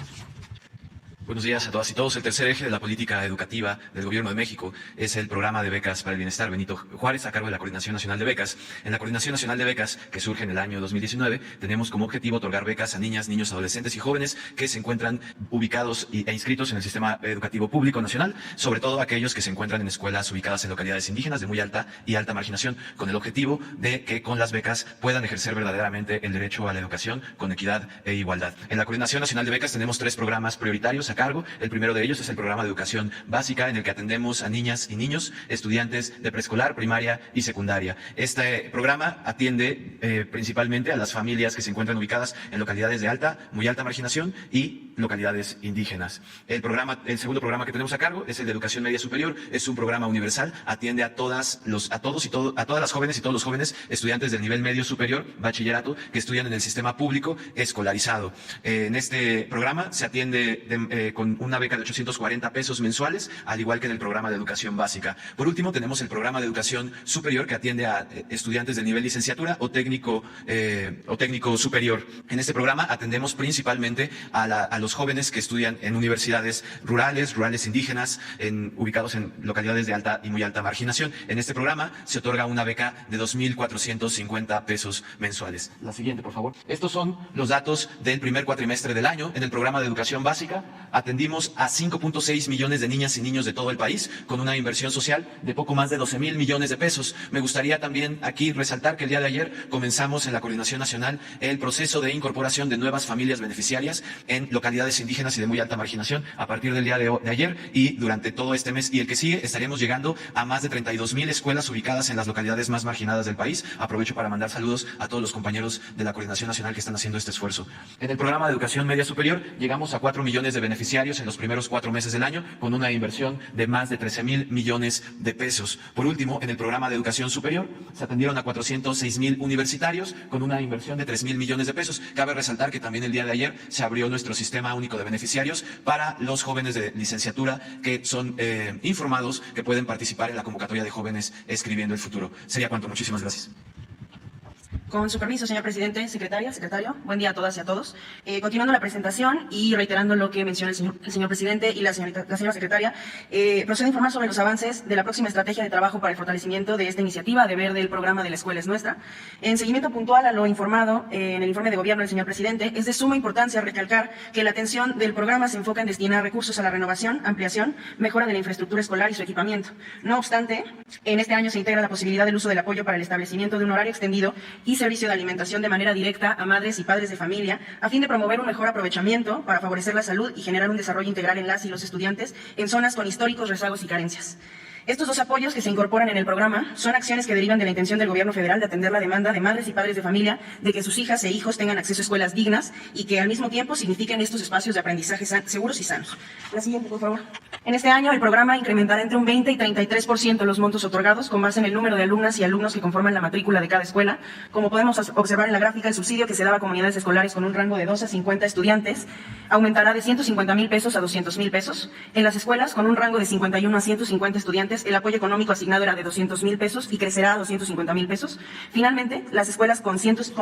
Buenos días a todas y todos. El tercer eje de la política educativa del Gobierno de México es el programa de becas para el bienestar Benito Juárez a cargo de la Coordinación Nacional de Becas. En la Coordinación Nacional de Becas, que surge en el año 2019, tenemos como objetivo otorgar becas a niñas, niños, adolescentes y jóvenes que se encuentran ubicados e inscritos en el sistema educativo público nacional, sobre todo aquellos que se encuentran en escuelas ubicadas en localidades indígenas de muy alta y alta marginación, con el objetivo de que con las becas puedan ejercer verdaderamente el derecho a la educación con equidad e igualdad. En la Coordinación Nacional de Becas tenemos 3 programas prioritarios a cargo. El primero de ellos es el programa de educación básica, en el que atendemos a niñas y niños, estudiantes de preescolar, primaria y secundaria. Este programa atiende principalmente a las familias que se encuentran ubicadas en localidades de alta, muy alta marginación y localidades indígenas. El segundo programa que tenemos a cargo es el de educación media superior. Es un programa universal, atiende a todas las jóvenes y todos los jóvenes estudiantes del nivel medio superior, bachillerato, que estudian en el sistema público escolarizado. En este programa se atiende con una beca de 840 pesos mensuales, al igual que en el programa de educación básica. Por último, tenemos el programa de educación superior, que atiende a estudiantes del nivel licenciatura o técnico superior. En este programa atendemos principalmente a los jóvenes que estudian en universidades rurales indígenas, ubicados en localidades de alta y muy alta marginación. En este programa se otorga una beca de 2.450 pesos mensuales. La siguiente, por favor. Estos son los datos del primer cuatrimestre del año. En el programa de educación básica atendimos a 5.6 millones de niñas y niños de todo el país, con una inversión social de poco más de 12.000 millones de pesos. Me gustaría también aquí resaltar que el día de ayer comenzamos en la Coordinación Nacional el proceso de incorporación de nuevas familias beneficiarias en localidades localidades indígenas y de muy alta marginación a partir del día de ayer y durante todo este mes y el que sigue estaremos llegando a más de 32,000 escuelas ubicadas en las localidades más marginadas del país. Aprovecho para mandar saludos a todos los compañeros de la Coordinación Nacional que están haciendo este esfuerzo. En el programa de educación media superior llegamos a 4 millones de beneficiarios en los primeros 4 meses del año con una inversión de más de 13,000 millones de pesos. Por último, en el programa de educación superior se atendieron a 406,000 universitarios con una inversión de 3,000 millones de pesos. Cabe resaltar que también el día de ayer se abrió nuestro sistema único de beneficiarios para los jóvenes de licenciatura que son informados que pueden participar en la convocatoria de jóvenes escribiendo el futuro. Sería cuanto. Muchísimas gracias. Con su permiso, señor presidente, secretario, buen día a todas y a todos. Continuando la presentación y reiterando lo que menciona el señor presidente y la señora secretaria, procedo a informar sobre los avances de la próxima estrategia de trabajo para el fortalecimiento de esta iniciativa de ver del programa de La Escuela es Nuestra. En seguimiento puntual a lo informado en el informe de gobierno del señor presidente, es de suma importancia recalcar que la atención del programa se enfoca en destinar recursos a la renovación, ampliación, mejora de la infraestructura escolar y su equipamiento. No obstante, en este año se integra la posibilidad del uso del apoyo para el establecimiento de un horario extendido y servicio de alimentación de manera directa a madres y padres de familia, a fin de promover un mejor aprovechamiento para favorecer la salud y generar un desarrollo integral en las y los estudiantes en zonas con históricos rezagos y carencias. Estos dos apoyos que se incorporan en el programa son acciones que derivan de la intención del gobierno federal de atender la demanda de madres y padres de familia de que sus hijas e hijos tengan acceso a escuelas dignas y que al mismo tiempo signifiquen estos espacios de aprendizaje seguros y sanos. La siguiente, por favor. En este año, el programa incrementará entre un 20 y 33% los montos otorgados con base en el número de alumnas y alumnos que conforman la matrícula de cada escuela. Como podemos observar en la gráfica, el subsidio que se daba a comunidades escolares con un rango de 2 a 50 estudiantes aumentará de 150,000 pesos a 200,000 pesos. En las escuelas con un rango de 51 a 150 estudiantes, el apoyo económico asignado era de 200,000 pesos y crecerá a 250,000 pesos. Finalmente, las escuelas con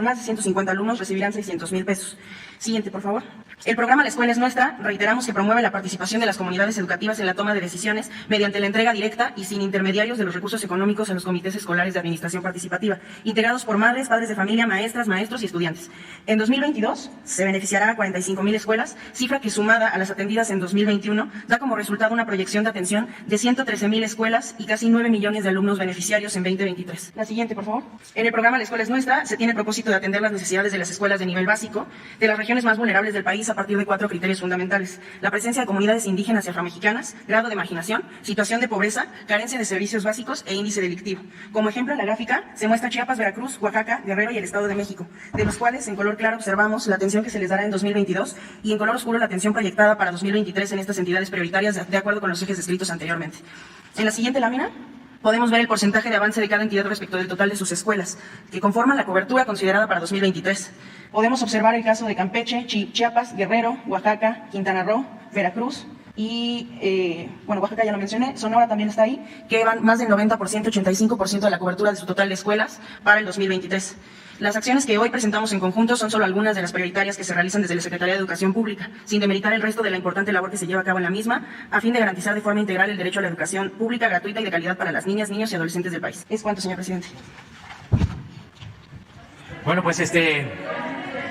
más de 150 alumnos recibirán 600,000 pesos. Siguiente, por favor. El programa La Escuela es Nuestra, reiteramos que promueve la participación de las comunidades educativas en la toma de decisiones mediante la entrega directa y sin intermediarios de los recursos económicos a los comités escolares de administración participativa, integrados por madres, padres de familia, maestras, maestros y estudiantes. En 2022 se beneficiará a 45,000 escuelas, cifra que sumada a las atendidas en 2021 da como resultado una proyección de atención de 113,000 escuelas y casi 9 millones de alumnos beneficiarios en 2023. La siguiente, por favor. En el programa La Escuela es Nuestra se tiene el propósito de atender las necesidades de las escuelas de nivel básico de las regiones más vulnerables del país a partir de 4 criterios fundamentales: la presencia de comunidades indígenas y afromexicanas, grado de marginación, situación de pobreza, carencia de servicios básicos e índice delictivo. Como ejemplo, en la gráfica se muestra Chiapas, Veracruz, Oaxaca, Guerrero y el Estado de México, de los cuales en color claro observamos la atención que se les dará en 2022 y en color oscuro la atención proyectada para 2023 en estas entidades prioritarias de acuerdo con los ejes descritos anteriormente. En la siguiente lámina podemos ver el porcentaje de avance de cada entidad respecto del total de sus escuelas, que conforman la cobertura considerada para 2023. Podemos observar el caso de Campeche, Chiapas, Guerrero, Oaxaca, Quintana Roo, Veracruz y, Oaxaca ya lo mencioné, Sonora también está ahí, que van más del 90%, 85% de la cobertura de su total de escuelas para el 2023. Las acciones que hoy presentamos en conjunto son solo algunas de las prioritarias que se realizan desde la Secretaría de Educación Pública, sin demeritar el resto de la importante labor que se lleva a cabo en la misma, a fin de garantizar de forma integral el derecho a la educación pública, gratuita y de calidad para las niñas, niños y adolescentes del país. Es cuanto, señor presidente. Bueno, pues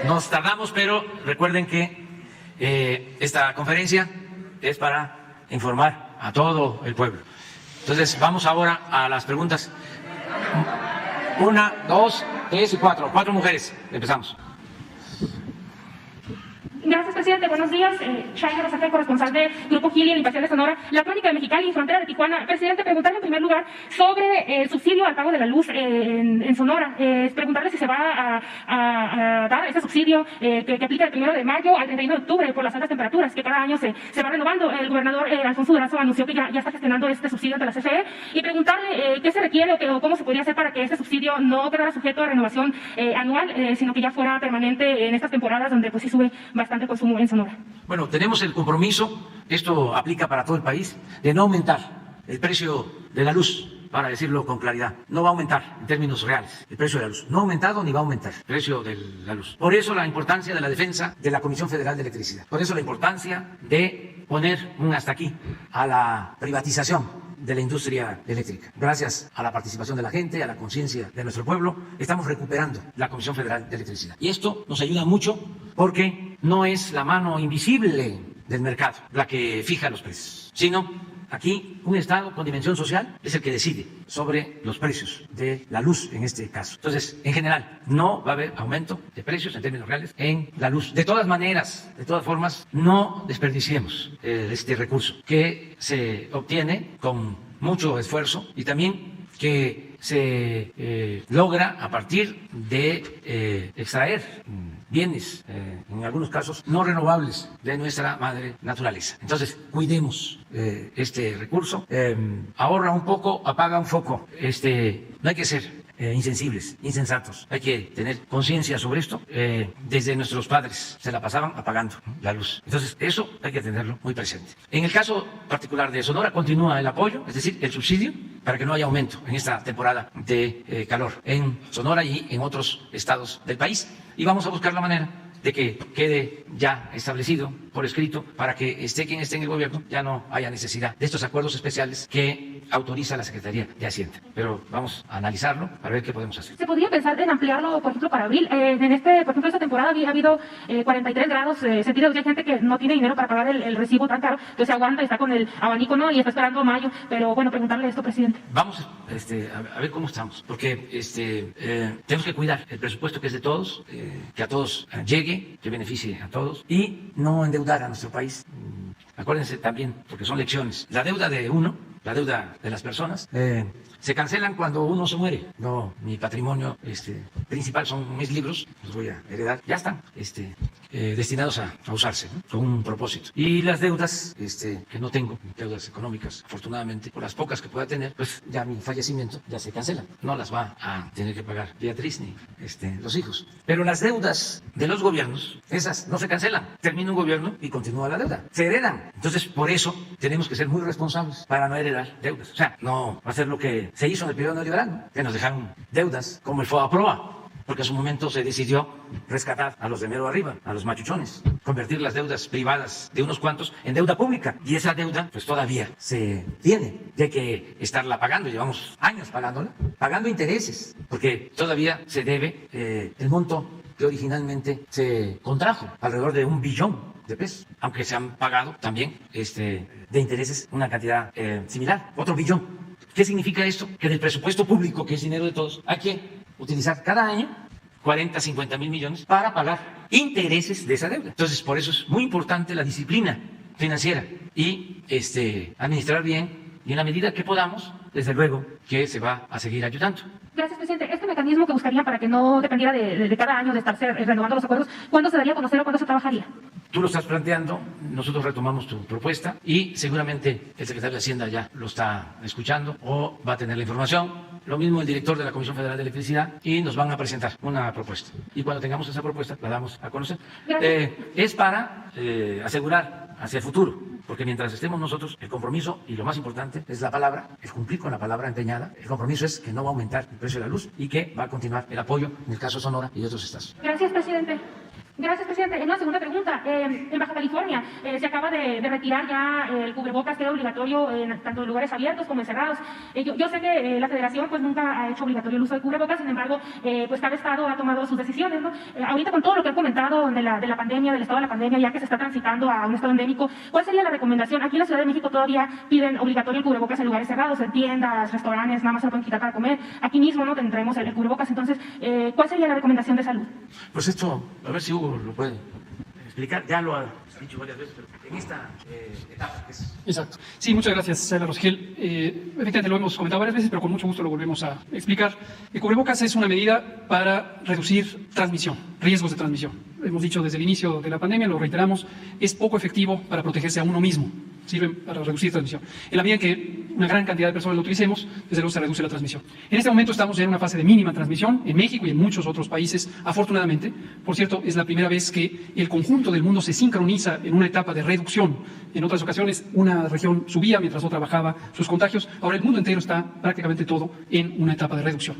nos tardamos, pero recuerden que esta conferencia es para informar a todo el pueblo. Entonces, vamos ahora a las preguntas. 1, 2, 3 y 4. 4 mujeres. Empezamos. Gracias, presidente. Buenos días. Shayla Rosaje, corresponsal de Grupo Gili en Imparcial de Sonora, La Crónica de Mexicali y Frontera de Tijuana. Presidente, preguntarle en primer lugar sobre el subsidio al pago de la luz en Sonora. Preguntarle si se va a dar ese subsidio que aplica del 1 de mayo al 31 de octubre por las altas temperaturas, que cada año se va renovando. El gobernador Alfonso Durazo anunció que ya está gestionando este subsidio ante la CFE y preguntarle qué se requiere o cómo se podría hacer para que este subsidio no quedara sujeto a renovación anual, sino que ya fuera permanente en estas temporadas donde pues sí sube bastante consumo en Sonora. Bueno, tenemos el compromiso, esto aplica para todo el país, de no aumentar el precio de la luz, para decirlo con claridad. No va a aumentar en términos reales el precio de la luz. No ha aumentado ni va a aumentar el precio de la luz. Por eso la importancia de la defensa de la Comisión Federal de Electricidad. Por eso la importancia de poner un hasta aquí a la privatización de la industria eléctrica. Gracias a la participación de la gente, a la conciencia de nuestro pueblo, estamos recuperando la Comisión Federal de Electricidad. Y esto nos ayuda mucho porque no es la mano invisible del mercado la que fija los precios, sino Aquí un Estado con dimensión social es el que decide sobre los precios de la luz en este caso. Entonces, en general, no va a haber aumento de precios en términos reales en la luz. De todas maneras, de todas formas, no desperdiciemos este recurso que se obtiene con mucho esfuerzo y también que se logra a partir de extraer bienes, en algunos casos no renovables, de nuestra madre naturaleza. Entonces, cuidemos este recurso, ahorra un poco, apaga un foco. No hay que ser insensibles, insensatos. Hay que tener conciencia sobre esto. Desde nuestros padres se la pasaban apagando la luz. Entonces, eso hay que tenerlo muy presente. En el caso particular de Sonora, continúa el apoyo, es decir, el subsidio, para que no haya aumento en esta temporada de calor en Sonora y en otros estados del país. Y vamos a buscar la manera de que quede ya establecido por escrito para que esté quien esté en el gobierno, ya no haya necesidad de estos acuerdos especiales que autoriza la Secretaría de Hacienda. Pero vamos a analizarlo para ver qué podemos hacer. ¿Se podría pensar en ampliarlo, por ejemplo, para abril? Por ejemplo, esta temporada ha habido 43 grados centígrados. Hay gente que no tiene dinero para pagar el recibo tan caro, entonces se aguanta y está con el abanico, ¿no? Y está esperando mayo. Pero bueno, preguntarle esto, presidente. Vamos a ver cómo estamos, porque tenemos que cuidar el presupuesto que es de todos, que a todos llegue, que beneficie a todos y no endeudar a nuestro país. Acuérdense también, porque son lecciones, la deuda de uno, la deuda de las personas, se cancelan cuando uno se muere. No, mi patrimonio principal son mis libros, los voy a heredar, ya están destinados a usarse, ¿no? Con un propósito. Y las deudas que no tengo, deudas económicas, afortunadamente, por las pocas que pueda tener, pues ya mi fallecimiento ya se cancelan. No las va a tener que pagar Beatriz ni los hijos. Pero las deudas de los gobiernos, esas no se cancelan. Termina un gobierno y continúa la deuda. Se heredan. Entonces, por eso tenemos que ser muy responsables para no heredar deudas. O sea, no hacer lo que se hizo en el periodo neoliberal, ¿no? Que nos dejaron deudas como el FOBAPROA, porque en su momento se decidió rescatar a los de mero arriba, a los machuchones, convertir las deudas privadas de unos cuantos en deuda pública. Y esa deuda, pues todavía se tiene, y hay que estarla pagando. Llevamos años pagándola, pagando intereses, porque todavía se debe el monto que originalmente se contrajo, alrededor de 1 billón de pesos, aunque se han pagado también de intereses una cantidad similar, otro billón. ¿Qué significa esto? Que del presupuesto público, que es dinero de todos, hay que utilizar cada año 40, 50 mil millones para pagar intereses de esa deuda. Entonces, por eso es muy importante la disciplina financiera y administrar bien, y en la medida que podamos, desde luego que se va a seguir ayudando. Gracias, presidente. Este mecanismo que buscarían para que no dependiera de cada año de estarse renovando los acuerdos, ¿cuándo se daría a conocer o cuándo se trabajaría? Tú lo estás planteando, nosotros retomamos tu propuesta y seguramente el secretario de Hacienda ya lo está escuchando o va a tener la información. Lo mismo el director de la Comisión Federal de Electricidad y nos van a presentar una propuesta. Y cuando tengamos esa propuesta la damos a conocer. Es para asegurar hacia el futuro, porque mientras estemos nosotros, el compromiso y lo más importante es la palabra, es cumplir con la palabra empeñada. El compromiso es que no va a aumentar el precio de la luz y que va a continuar el apoyo en el caso de Sonora y de otros estados. Gracias, presidente. Gracias, presidente. En una segunda pregunta, en Baja California se acaba de retirar ya el cubrebocas, que era obligatorio tanto en lugares abiertos como encerrados. Yo sé que la federación pues nunca ha hecho obligatorio el uso de cubrebocas, sin embargo, pues cada estado ha tomado sus decisiones, ¿no? Ahorita con todo lo que han comentado de la pandemia, del estado de la pandemia, ya que se está transitando a un estado endémico, ¿cuál sería la recomendación? Aquí en la Ciudad de México todavía piden obligatorio el cubrebocas en lugares cerrados, en tiendas, restaurantes, nada más se lo pueden quitar para comer. Aquí mismo no tendremos el cubrebocas, entonces, ¿cuál sería la recomendación de salud? Pues esto, a ver si Hugo lo puede explicar, ya lo ha dicho varias veces, pero en esta etapa que es... Exacto. Sí, muchas gracias, Saila Rosgel. Efectivamente lo hemos comentado varias veces, pero con mucho gusto lo volvemos a explicar. El cubrebocas es una medida para reducir transmisión, riesgos de transmisión. Hemos dicho desde el inicio de la pandemia, lo reiteramos, es poco efectivo para protegerse a uno mismo. Sirven para reducir transmisión. En la medida en que una gran cantidad de personas lo utilicemos, desde luego se reduce la transmisión. En este momento estamos en una fase de mínima transmisión en México y en muchos otros países, afortunadamente. Por cierto, es la primera vez que el conjunto del mundo se sincroniza en una etapa de reducción. En otras ocasiones, una región subía mientras otra bajaba sus contagios. Ahora el mundo entero está prácticamente todo en una etapa de reducción.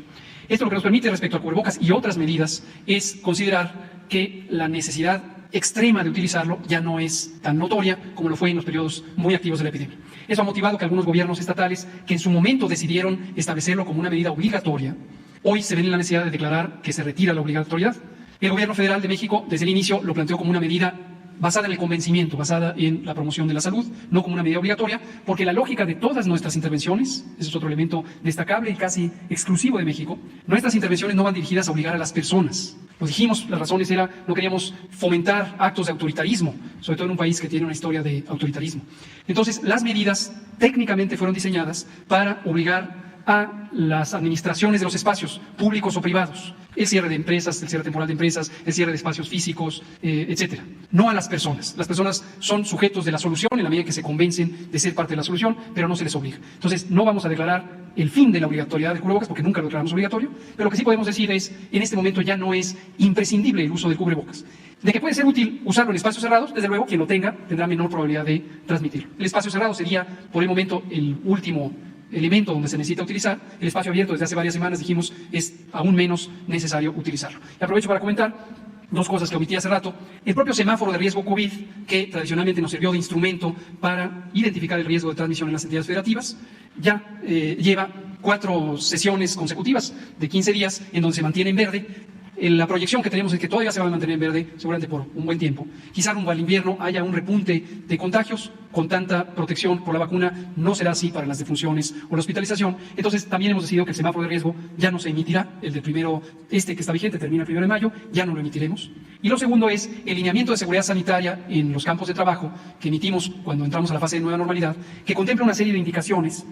Esto lo que nos permite respecto al cubrebocas y otras medidas es considerar que la necesidad extrema de utilizarlo ya no es tan notoria como lo fue en los periodos muy activos de la epidemia. Eso ha motivado que algunos gobiernos estatales que en su momento decidieron establecerlo como una medida obligatoria, hoy se ven en la necesidad de declarar que se retira la obligatoriedad. El gobierno federal de México desde el inicio lo planteó como una medida basada en el convencimiento, basada en la promoción de la salud, no como una medida obligatoria, porque la lógica de todas nuestras intervenciones, ese es otro elemento destacable y casi exclusivo de México, nuestras intervenciones no van dirigidas a obligar a las personas. Lo dijimos, las razones era, no queríamos fomentar actos de autoritarismo, sobre todo en un país que tiene una historia de autoritarismo. Entonces, las medidas técnicamente fueron diseñadas para obligar a las administraciones de los espacios públicos o privados, el cierre de empresas, el cierre temporal de empresas, el cierre de espacios físicos, etcétera. No a las personas. Las personas son sujetos de la solución en la medida que se convencen de ser parte de la solución, pero no se les obliga. Entonces, no vamos a declarar el fin de la obligatoriedad del cubrebocas, porque nunca lo declaramos obligatorio, pero lo que sí podemos decir es, en este momento ya no es imprescindible el uso del cubrebocas. De que puede ser útil usarlo en espacios cerrados, desde luego, quien lo tenga tendrá menor probabilidad de transmitirlo. El espacio cerrado sería, por el momento, el último elemento donde se necesita utilizar. El espacio abierto, desde hace varias semanas dijimos, es aún menos necesario utilizarlo. Y aprovecho para comentar dos cosas que omití hace rato. El propio semáforo de riesgo COVID, que tradicionalmente nos sirvió de instrumento para identificar el riesgo de transmisión en las entidades federativas, ya lleva 4 sesiones consecutivas de 15 días en donde se mantiene en verde. La proyección que tenemos es que todavía se va a mantener en verde, seguramente por un buen tiempo. Quizá rumbo al invierno haya un repunte de contagios. Con tanta protección por la vacuna no será así para las defunciones o la hospitalización. Entonces también hemos decidido que el semáforo de riesgo ya no se emitirá. El del primero, que está vigente, termina el 1 de mayo, ya no lo emitiremos. Y lo segundo es el lineamiento de seguridad sanitaria en los campos de trabajo que emitimos cuando entramos a la fase de nueva normalidad, que contempla una serie de indicaciones.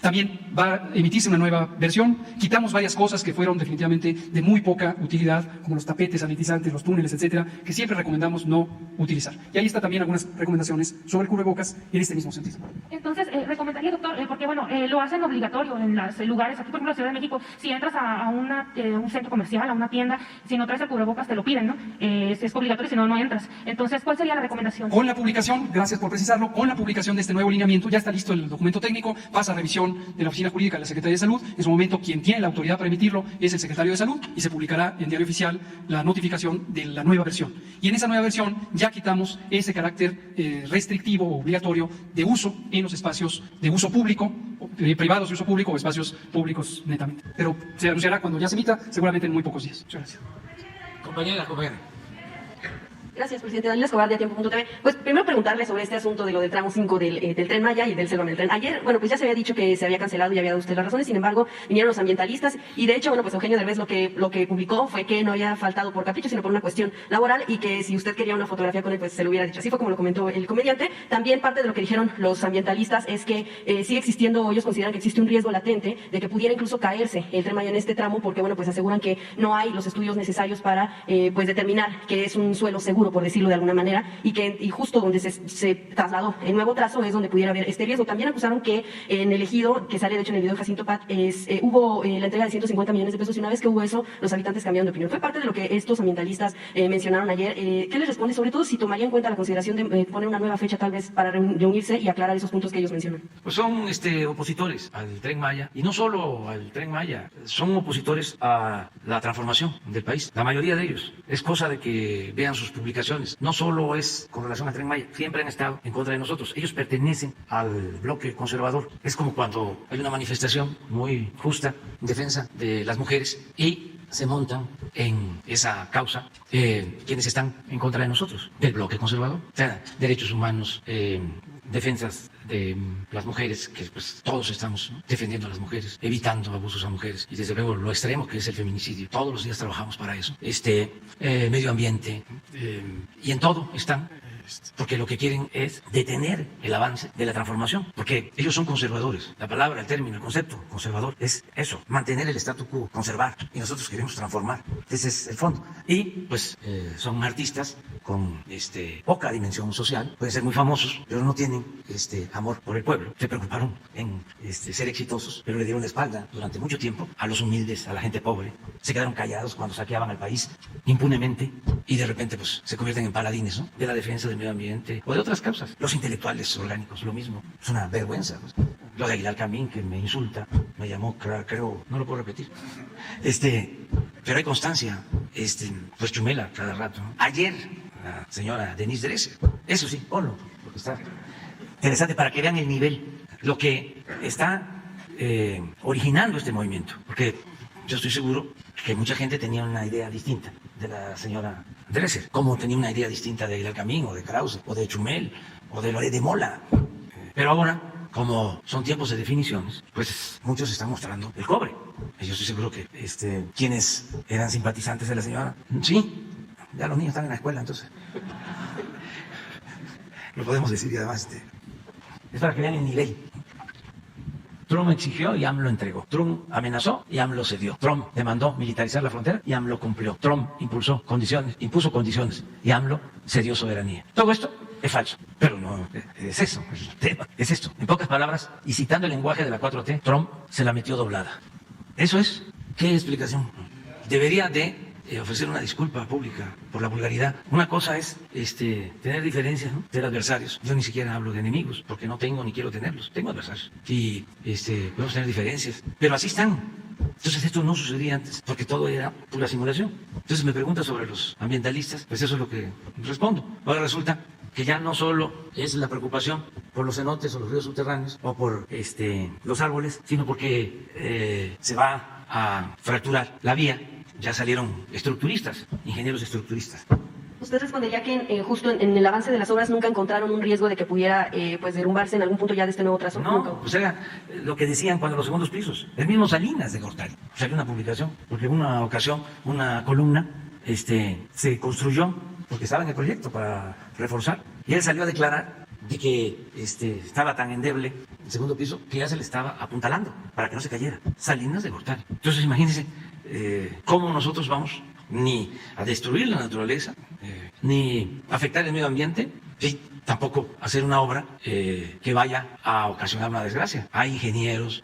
También va a emitirse una nueva versión. Quitamos varias cosas que fueron definitivamente de muy poca utilidad, como los tapetes sanitizantes, los túneles, etcétera, que siempre recomendamos no utilizar. Y ahí está también algunas recomendaciones sobre el cubrebocas en este mismo sentido. Entonces, recomendaría, doctor, porque bueno, lo hacen obligatorio en los lugares, aquí por ejemplo en la Ciudad de México, si entras a un centro comercial, a una tienda, si no traes el cubrebocas te lo piden, ¿no? Es obligatorio, si no, no entras. Entonces, ¿cuál sería la recomendación? Con la publicación, gracias por precisarlo, con la publicación de este nuevo lineamiento, ya está listo el documento técnico, pasa a revisión de la Oficina Jurídica de la Secretaría de Salud. En su momento, quien tiene la autoridad para emitirlo es el Secretario de Salud y se publicará en Diario Oficial la notificación de la nueva versión. Y en esa nueva versión ya quitamos ese carácter restrictivo o obligatorio de uso en los espacios de uso público, privados de uso público o espacios públicos netamente. Pero se anunciará cuando ya se emita, seguramente en muy pocos días. Muchas gracias. Compañera. Gracias, presidente. Daniela Escobar, de Tiempo.tv. Pues primero preguntarle sobre este asunto de lo del tramo 5 del Tren Maya y del Celón del Tren. Ayer, bueno, pues ya se había dicho que se había cancelado y había dado usted las razones, sin embargo, vinieron los ambientalistas y de hecho, bueno, pues Eugenio Derbez lo que publicó fue que no había faltado por capricho, sino por una cuestión laboral y que si usted quería una fotografía con él, pues se lo hubiera dicho. Así fue como lo comentó el comediante. También parte de lo que dijeron los ambientalistas es que sigue existiendo, ellos consideran que existe un riesgo latente de que pudiera incluso caerse el Tren Maya en este tramo porque, bueno, pues aseguran que no hay los estudios necesarios para, pues determinar que es un suelo seguro, por decirlo de alguna manera, y justo donde se trasladó el nuevo trazo es donde pudiera haber este riesgo. También acusaron que en el ejido, que sale de hecho en el video de Jacinto Pat, hubo la entrega de 150 millones de pesos y una vez que hubo eso, los habitantes cambiaron de opinión. Fue parte de lo que estos ambientalistas mencionaron ayer. ¿Qué les responde? Sobre todo si tomaría en cuenta la consideración de poner una nueva fecha tal vez para reunirse y aclarar esos puntos que ellos mencionan. Pues son opositores al Tren Maya y no solo al Tren Maya, son opositores a la transformación del país. La mayoría de ellos. Es cosa de que vean sus publicaciones. No solo es con relación al Tren Maya, siempre han estado en contra de nosotros. Ellos pertenecen al bloque conservador. Es como cuando hay una manifestación muy justa en defensa de las mujeres y se montan en esa causa quienes están en contra de nosotros, del bloque conservador. O sea, derechos humanos, defensas de las mujeres, que pues todos estamos, ¿no?, defendiendo a las mujeres, evitando abusos a mujeres y desde luego lo extremo que es el feminicidio. Todos los días trabajamos para eso. Medio ambiente y en todo están, porque lo que quieren es detener el avance de la transformación, porque ellos son conservadores. La palabra, el término, el concepto conservador es eso, mantener el statu quo, conservar, y nosotros queremos transformar. Ese es el fondo. Y pues son artistas con poca dimensión social, pueden ser muy famosos, pero no tienen amor por el pueblo. Se preocuparon en ser exitosos, pero le dieron la espalda durante mucho tiempo a los humildes, a la gente pobre. Se quedaron callados cuando saqueaban al país impunemente y de repente pues se convierten en paladines, ¿no?, de la defensa del medio ambiente o de otras causas. Los intelectuales orgánicos, lo mismo. Es una vergüenza, pues. Lo de Aguilar Camín, que me insulta, me llamó, creo, no lo puedo repetir. Pero hay constancia, pues chumela cada rato, ¿no? Ayer, la señora Denise Dresser, eso sí, ponlo, porque está interesante para que vean el nivel, lo que está originando este movimiento, porque yo estoy seguro que mucha gente tenía una idea distinta de la señora Dresser, cómo tenía una idea distinta de Aguilar Camín, o de Krause, o de Chumel, o de Mola. Pero ahora, como son tiempos de definiciones, pues muchos están mostrando el cobre. Y yo estoy seguro que quienes eran simpatizantes de la señora, sí, ya los niños están en la escuela, entonces lo podemos decir. Y además es para que vean el nivel. Trump exigió y AMLO entregó. Trump amenazó y AMLO cedió. Trump demandó militarizar la frontera y AMLO cumplió. Trump impuso condiciones y AMLO cedió soberanía. Todo esto es falso, pero no es eso. El tema es esto. En pocas palabras, y citando el lenguaje de la 4T, Trump se la metió doblada. Eso es. ¿Qué explicación? Debería de ofrecer una disculpa pública por la vulgaridad. Una cosa es tener diferencias, ¿no?, ser adversarios. Yo ni siquiera hablo de enemigos, porque no tengo ni quiero tenerlos. Tengo adversarios. Y podemos tener diferencias, pero así están. Entonces esto no sucedía antes, porque todo era pura simulación. Entonces me pregunta sobre los ambientalistas, pues eso es lo que respondo. Ahora resulta que ya no solo es la preocupación por los cenotes o los ríos subterráneos o por los árboles, sino porque se va a fracturar la vía. Ya salieron estructuristas, ingenieros estructuristas. Usted respondería que justo en el avance de las obras nunca encontraron un riesgo de que pudiera derrumbarse en algún punto ya de este nuevo trazo. No, ¿Nunca? pues era lo que decían cuando los segundos pisos. El mismo Salinas de Gortari salió una publicación, porque en una ocasión una columna se construyó porque estaba en el proyecto para reforzar, y él salió a declarar de que estaba tan endeble el segundo piso que ya se le estaba apuntalando para que no se cayera. Salinas de Gortari. Entonces imagínense cómo nosotros vamos ni a destruir la naturaleza, ni afectar el medio ambiente, y tampoco hacer una obra que vaya a ocasionar una desgracia. Hay ingenieros,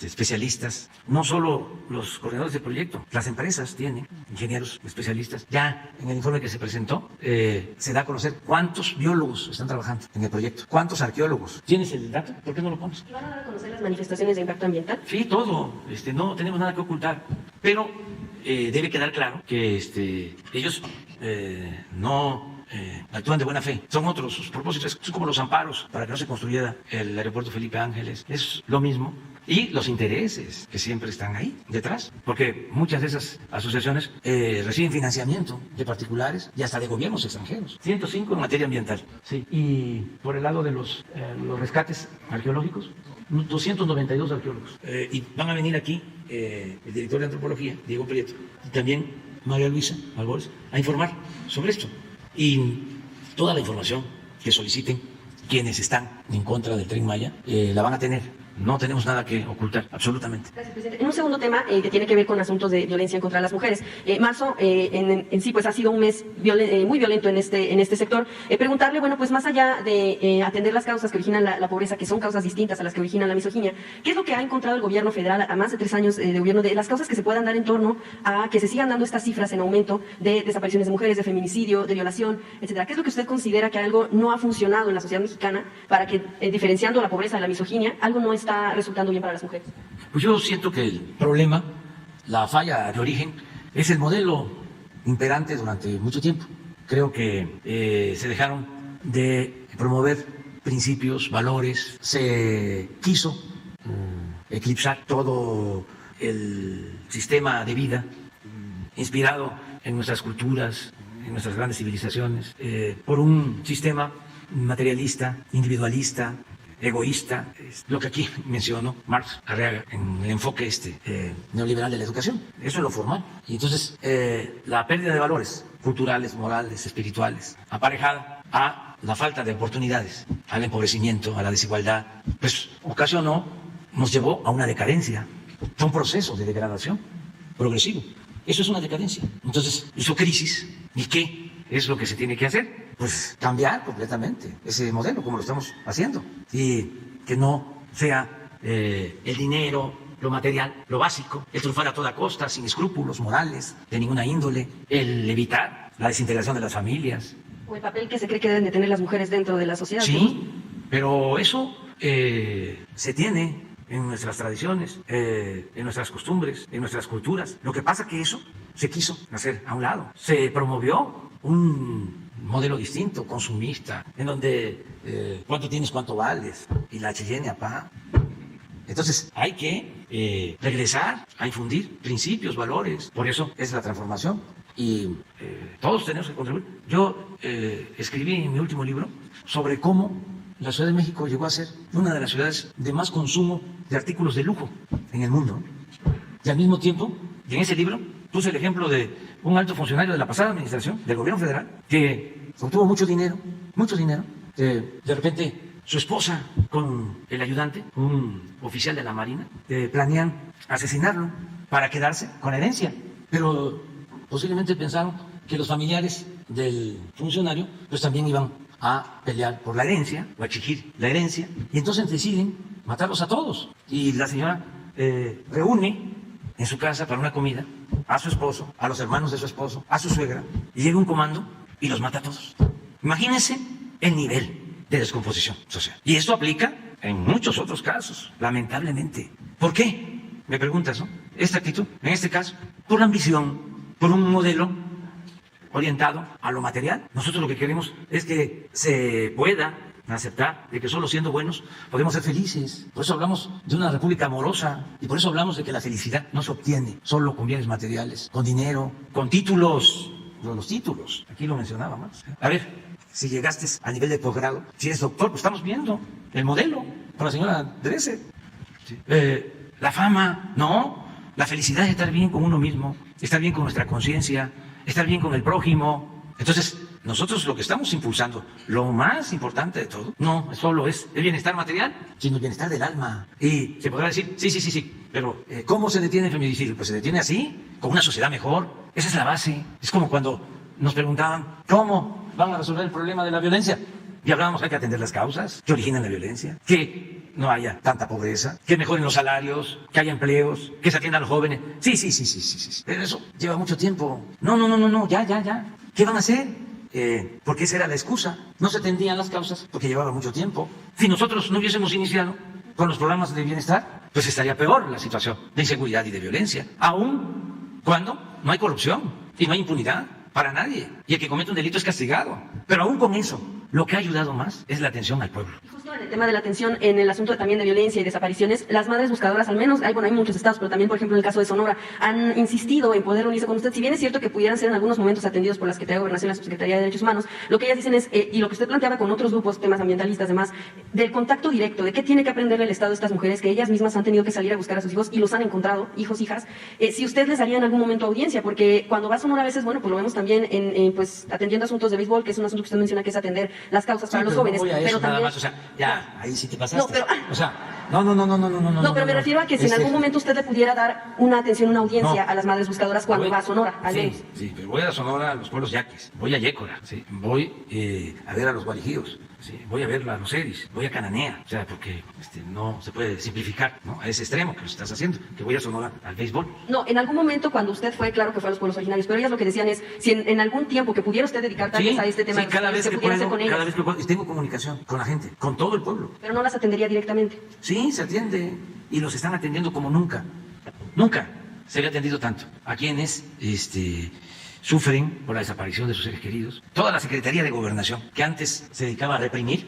especialistas, no solo los coordinadores del proyecto, las empresas tienen ingenieros especialistas. Ya en el informe que se presentó se da a conocer cuántos biólogos están trabajando en el proyecto, cuántos arqueólogos. ¿Tienes el dato? ¿Por qué no lo pones? ¿Y van a dar a conocer las manifestaciones de impacto ambiental? Sí, todo. No tenemos nada que ocultar, pero debe quedar claro que ellos no actúan de buena fe. Son otros sus propósitos, son como los amparos para que no se construyera el aeropuerto Felipe Ángeles. Es lo mismo. Y los intereses que siempre están ahí detrás, porque muchas de esas asociaciones reciben financiamiento de particulares y hasta de gobiernos extranjeros. 105 en materia ambiental. Sí. Y por el lado de los rescates arqueológicos, 292 arqueólogos. Y van a venir aquí el director de antropología, Diego Prieto, y también María Luisa Albores, a informar sobre esto. Y toda la información que soliciten quienes están en contra del Tren Maya la van a tener. No tenemos nada que ocultar, absolutamente. Gracias, presidente. En un segundo tema que tiene que ver con asuntos de violencia contra las mujeres. Marzo en sí pues ha sido un mes muy violento en este sector. Preguntarle, bueno, pues más allá de atender las causas que originan la pobreza, que son causas distintas a las que originan la misoginia, ¿qué es lo que ha encontrado el gobierno federal a más de 3 años de gobierno, de las causas que se puedan dar en torno a que se sigan dando estas cifras en aumento de desapariciones de mujeres, de feminicidio, de violación, etcétera? ¿Qué es lo que usted considera que algo no ha funcionado en la sociedad mexicana para que, diferenciando la pobreza de la misoginia, algo no está resultando bien para las mujeres? Pues yo siento que el problema, la falla de origen, es el modelo imperante durante mucho tiempo. Creo que se dejaron de promover principios, valores, se quiso eclipsar todo el sistema de vida inspirado en nuestras culturas, en nuestras grandes civilizaciones, por un sistema materialista, individualista, egoísta, lo que aquí mencionó Marx Arriaga en el enfoque neoliberal de la educación. Eso es lo formal. Y entonces la pérdida de valores culturales, morales, espirituales, aparejada a la falta de oportunidades, al empobrecimiento, a la desigualdad, pues ocasionó, nos llevó a una decadencia. Fue un proceso de degradación progresivo. Eso es una decadencia. Entonces hizo crisis. ¿Y qué es lo que se tiene que hacer? Pues cambiar completamente ese modelo, como lo estamos haciendo, y que no sea el dinero, lo material, lo básico, el triunfar a toda costa, sin escrúpulos morales de ninguna índole, el evitar la desintegración de las familias. O el papel que se cree que deben de tener las mujeres dentro de la sociedad. Sí, pero eso se tiene en nuestras tradiciones, en nuestras costumbres, en nuestras culturas. Lo que pasa es que eso se quiso hacer a un lado. Se promovió un modelo distinto, consumista, en donde cuánto tienes, cuánto vales, y la chilena, pa. Entonces hay que regresar a infundir principios, valores. Por eso es la transformación. Y todos tenemos que contribuir. Yo escribí en mi último libro sobre cómo la Ciudad de México llegó a ser una de las ciudades de más consumo de artículos de lujo en el mundo. Y al mismo tiempo, y en ese libro puse el ejemplo de un alto funcionario de la pasada administración del gobierno federal que obtuvo mucho dinero, de repente su esposa con el ayudante, un oficial de la Marina, planean asesinarlo para quedarse con la herencia, pero posiblemente pensaron que los familiares del funcionario pues también iban a pelear por la herencia o a exigir la herencia, y entonces deciden matarlos a todos. Y la señora reúne en su casa para una comida a su esposo, a los hermanos de su esposo, a su suegra, y llega un comando y los mata a todos. Imagínense el nivel de descomposición social. Y esto aplica en muchos otros casos, lamentablemente. ¿Por qué? Me preguntas, ¿no? Esta actitud, en este caso, por la ambición, por un modelo orientado a lo material. Nosotros lo que queremos es que se pueda aceptar de que solo siendo buenos podemos ser felices. Por eso hablamos de una república amorosa y por eso hablamos de que la felicidad no se obtiene solo con bienes materiales, con dinero, con títulos. Los títulos, aquí lo mencionábamos. A ver, si llegaste a nivel de posgrado, si eres doctor, pues estamos viendo el modelo con la señora Dresser. Sí. La fama, no. La felicidad es estar bien con uno mismo, estar bien con nuestra conciencia, estar bien con el prójimo. Entonces, nosotros lo que estamos impulsando, lo más importante de todo, no solo es el bienestar material, sino el bienestar del alma. Y se podrá decir, sí, pero ¿cómo se detiene el feminicidio? Pues se detiene así, con una sociedad mejor. Esa es la base. Es como cuando nos preguntaban, ¿cómo van a resolver el problema de la violencia? Y hablábamos, hay que atender las causas que originan la violencia, que no haya tanta pobreza, que mejoren los salarios, que haya empleos, que se atiendan a los jóvenes. Sí. Pero eso lleva mucho tiempo. No, ya. ¿Qué van a hacer? Porque esa era la excusa. No se atendían las causas porque llevaba mucho tiempo. Si nosotros no hubiésemos iniciado con los programas de bienestar, pues estaría peor la situación de inseguridad y de violencia. Aún cuando no hay corrupción y no hay impunidad para nadie. Y el que comete un delito es castigado. Pero aún con eso, lo que ha ayudado más es la atención al pueblo. Justo en el tema de la atención, en el asunto también de violencia y desapariciones, las madres buscadoras, al menos, hay muchos estados, pero también, por ejemplo, en el caso de Sonora, han insistido en poder unirse con usted. Si bien es cierto que pudieran ser en algunos momentos atendidos por la Secretaría de Gobernación y la Subsecretaría de Derechos Humanos, lo que ellas dicen es, y lo que usted planteaba con otros grupos, temas ambientalistas, demás, del contacto directo, de qué tiene que aprender el Estado de estas mujeres, que ellas mismas han tenido que salir a buscar a sus hijos y los han encontrado, hijos, hijas, si usted les daría en algún momento audiencia, porque cuando va a Sonora a veces, bueno, pues lo vemos también pues atendiendo asuntos de béisbol, que es un asunto que usted menciona que es atender las causas para los jóvenes, pero también... Más, o sea, ya, ahí sí te pasaste. No, pero... O sea, no, pero me refiero a que si en algún momento usted le pudiera dar una atención, una audiencia a las madres buscadoras cuando va a Sonora, al menos. Sí, pero voy a Sonora, a los pueblos yaquis, voy a Yécora, ¿sí? Voy a ver a los guarijíos, ¿sí? Voy a ver a los eris, voy a Cananea, o sea, porque no se puede simplificar, ¿no? A ese extremo que lo estás haciendo, que voy a Sonora al béisbol. No, en algún momento cuando usted fue, claro que fue a los pueblos originarios, pero ellas lo que decían es, si en algún tiempo que pudiera usted dedicar tal vez a este tema, cada vez que puedo, con ellas. cada vez que puedo, y tengo comunicación con la gente, con todo el pueblo. Pero no las atendería directamente. Sí, se atiende, y los están atendiendo como nunca se había atendido tanto a quienes sufren por la desaparición de sus seres queridos. Toda la Secretaría de Gobernación, que antes se dedicaba a reprimir,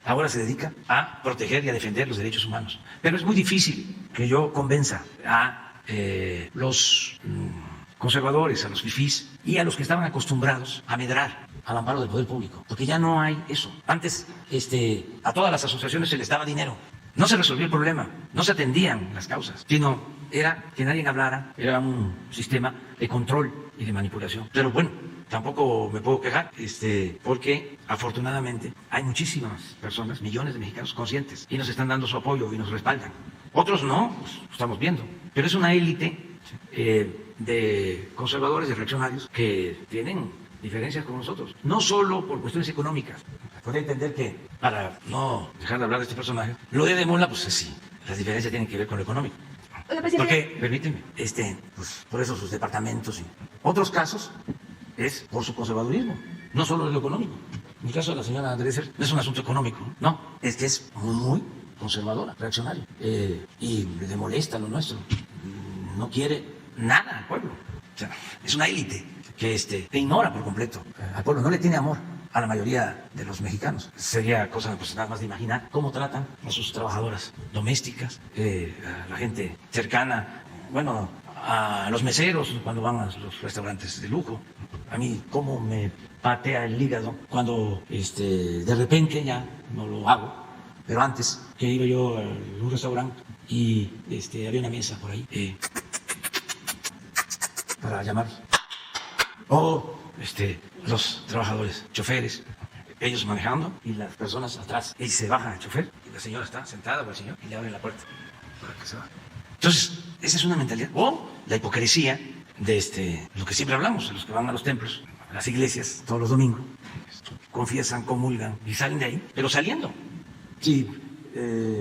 ahora se dedica a proteger y a defender los derechos humanos. Pero es muy difícil que yo convenza a los conservadores, a los fifís y a los que estaban acostumbrados a medrar al amparo del poder público, porque ya no hay eso. Antes a todas las asociaciones se les daba dinero. No se resolvió el problema, no se atendían las causas, sino era que nadie hablara, era un sistema de control y de manipulación. Pero bueno, tampoco me puedo quejar, porque afortunadamente hay muchísimas personas, millones de mexicanos conscientes, y nos están dando su apoyo y nos respaldan. Otros no, pues lo estamos viendo, pero es una élite de conservadores, de reaccionarios, que tienen diferencias con nosotros, no solo por cuestiones económicas. Puede entender que, para no dejar de hablar de este personaje, lo de Mola, pues sí, las diferencias tienen que ver con lo económico. Porque, permíteme, pues por eso sus departamentos y otros casos es por su conservadurismo, no solo de lo económico. En el caso de la señora Dresser no es un asunto económico, no, es que es muy conservadora, reaccionaria, y le molesta lo nuestro, no quiere nada al pueblo. O sea, es una élite que ignora por completo al pueblo, no le tiene amor a la mayoría de los mexicanos. Sería cosa pues nada más de imaginar cómo tratan a sus trabajadoras domésticas, a la gente cercana, bueno, a los meseros cuando van a los restaurantes de lujo. A mí cómo me patea el hígado cuando de repente ya no lo hago, pero antes que iba yo a un restaurante y había una mesa por ahí para llamar, o los trabajadores, choferes, ellos manejando y las personas atrás, y se baja el chofer y la señora está sentada o el señor y le abre la puerta para que se vaya. Entonces, esa es una mentalidad. O la hipocresía de lo que siempre hablamos, los que van a los templos, a las iglesias, todos los domingos, confiesan, comulgan y salen de ahí, pero saliendo. Si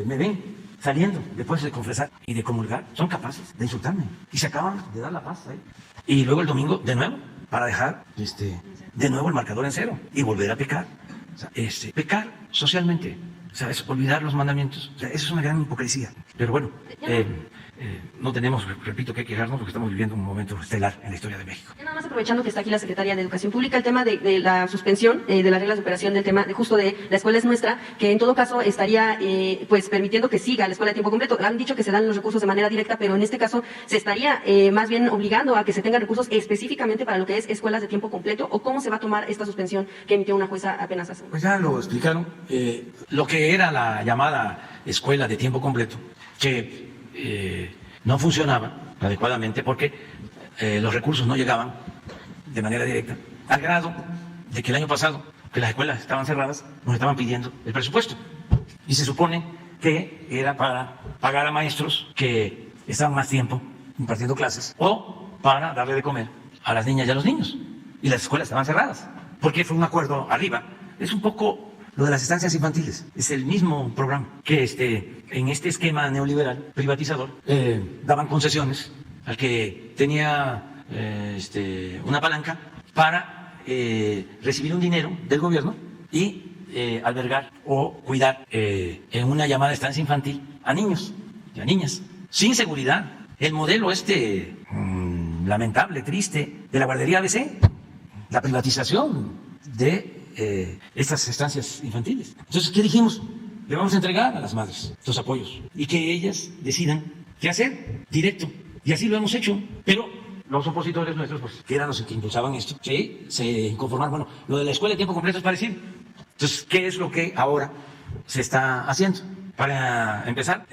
me ven saliendo después de confesar y de comulgar, son capaces de insultarme y se acaban de dar la paz ahí. Y luego el domingo, de nuevo, para dejar de nuevo el marcador en cero y volver a pecar. O sea, pecar socialmente, o sea, es olvidar los mandamientos. O sea, eso es una gran hipocresía. Pero bueno, no tenemos, repito, que quejarnos porque estamos viviendo un momento estelar en la historia de México. Nada más aprovechando que está aquí la Secretaria de Educación Pública, el tema de la suspensión de las reglas de operación del tema justo de la escuela es nuestra, que en todo caso estaría pues permitiendo que siga la escuela de tiempo completo. Han dicho que se dan los recursos de manera directa, pero en este caso se estaría más bien obligando a que se tengan recursos específicamente para lo que es escuelas de tiempo completo, o cómo se va a tomar esta suspensión que emitió una jueza apenas hace. Pues ya lo explicaron. Lo que era la llamada escuela de tiempo completo, que no funcionaba adecuadamente porque los recursos no llegaban de manera directa, al grado de que el año pasado, que las escuelas estaban cerradas, nos estaban pidiendo el presupuesto. Y se supone que era para pagar a maestros que estaban más tiempo impartiendo clases o para darle de comer a las niñas y a los niños. Y las escuelas estaban cerradas, porque fue un acuerdo arriba. Es un poco lo de las estancias infantiles. Es el mismo programa que en este esquema neoliberal privatizador daban concesiones al que tenía una palanca para recibir un dinero del gobierno y albergar o cuidar en una llamada estancia infantil a niños y a niñas sin seguridad. El modelo lamentable, triste, de la guardería ABC, la privatización de estas estancias infantiles. Entonces, ¿qué dijimos? Le vamos a entregar a las madres los apoyos y que ellas decidan qué hacer directo. Y así lo hemos hecho. Pero los opositores nuestros, pues, que eran los que impulsaban esto, que se inconformaron. Bueno, lo de la escuela de tiempo completo es parecido. Entonces, ¿qué es lo que ahora se está haciendo? Para empezar,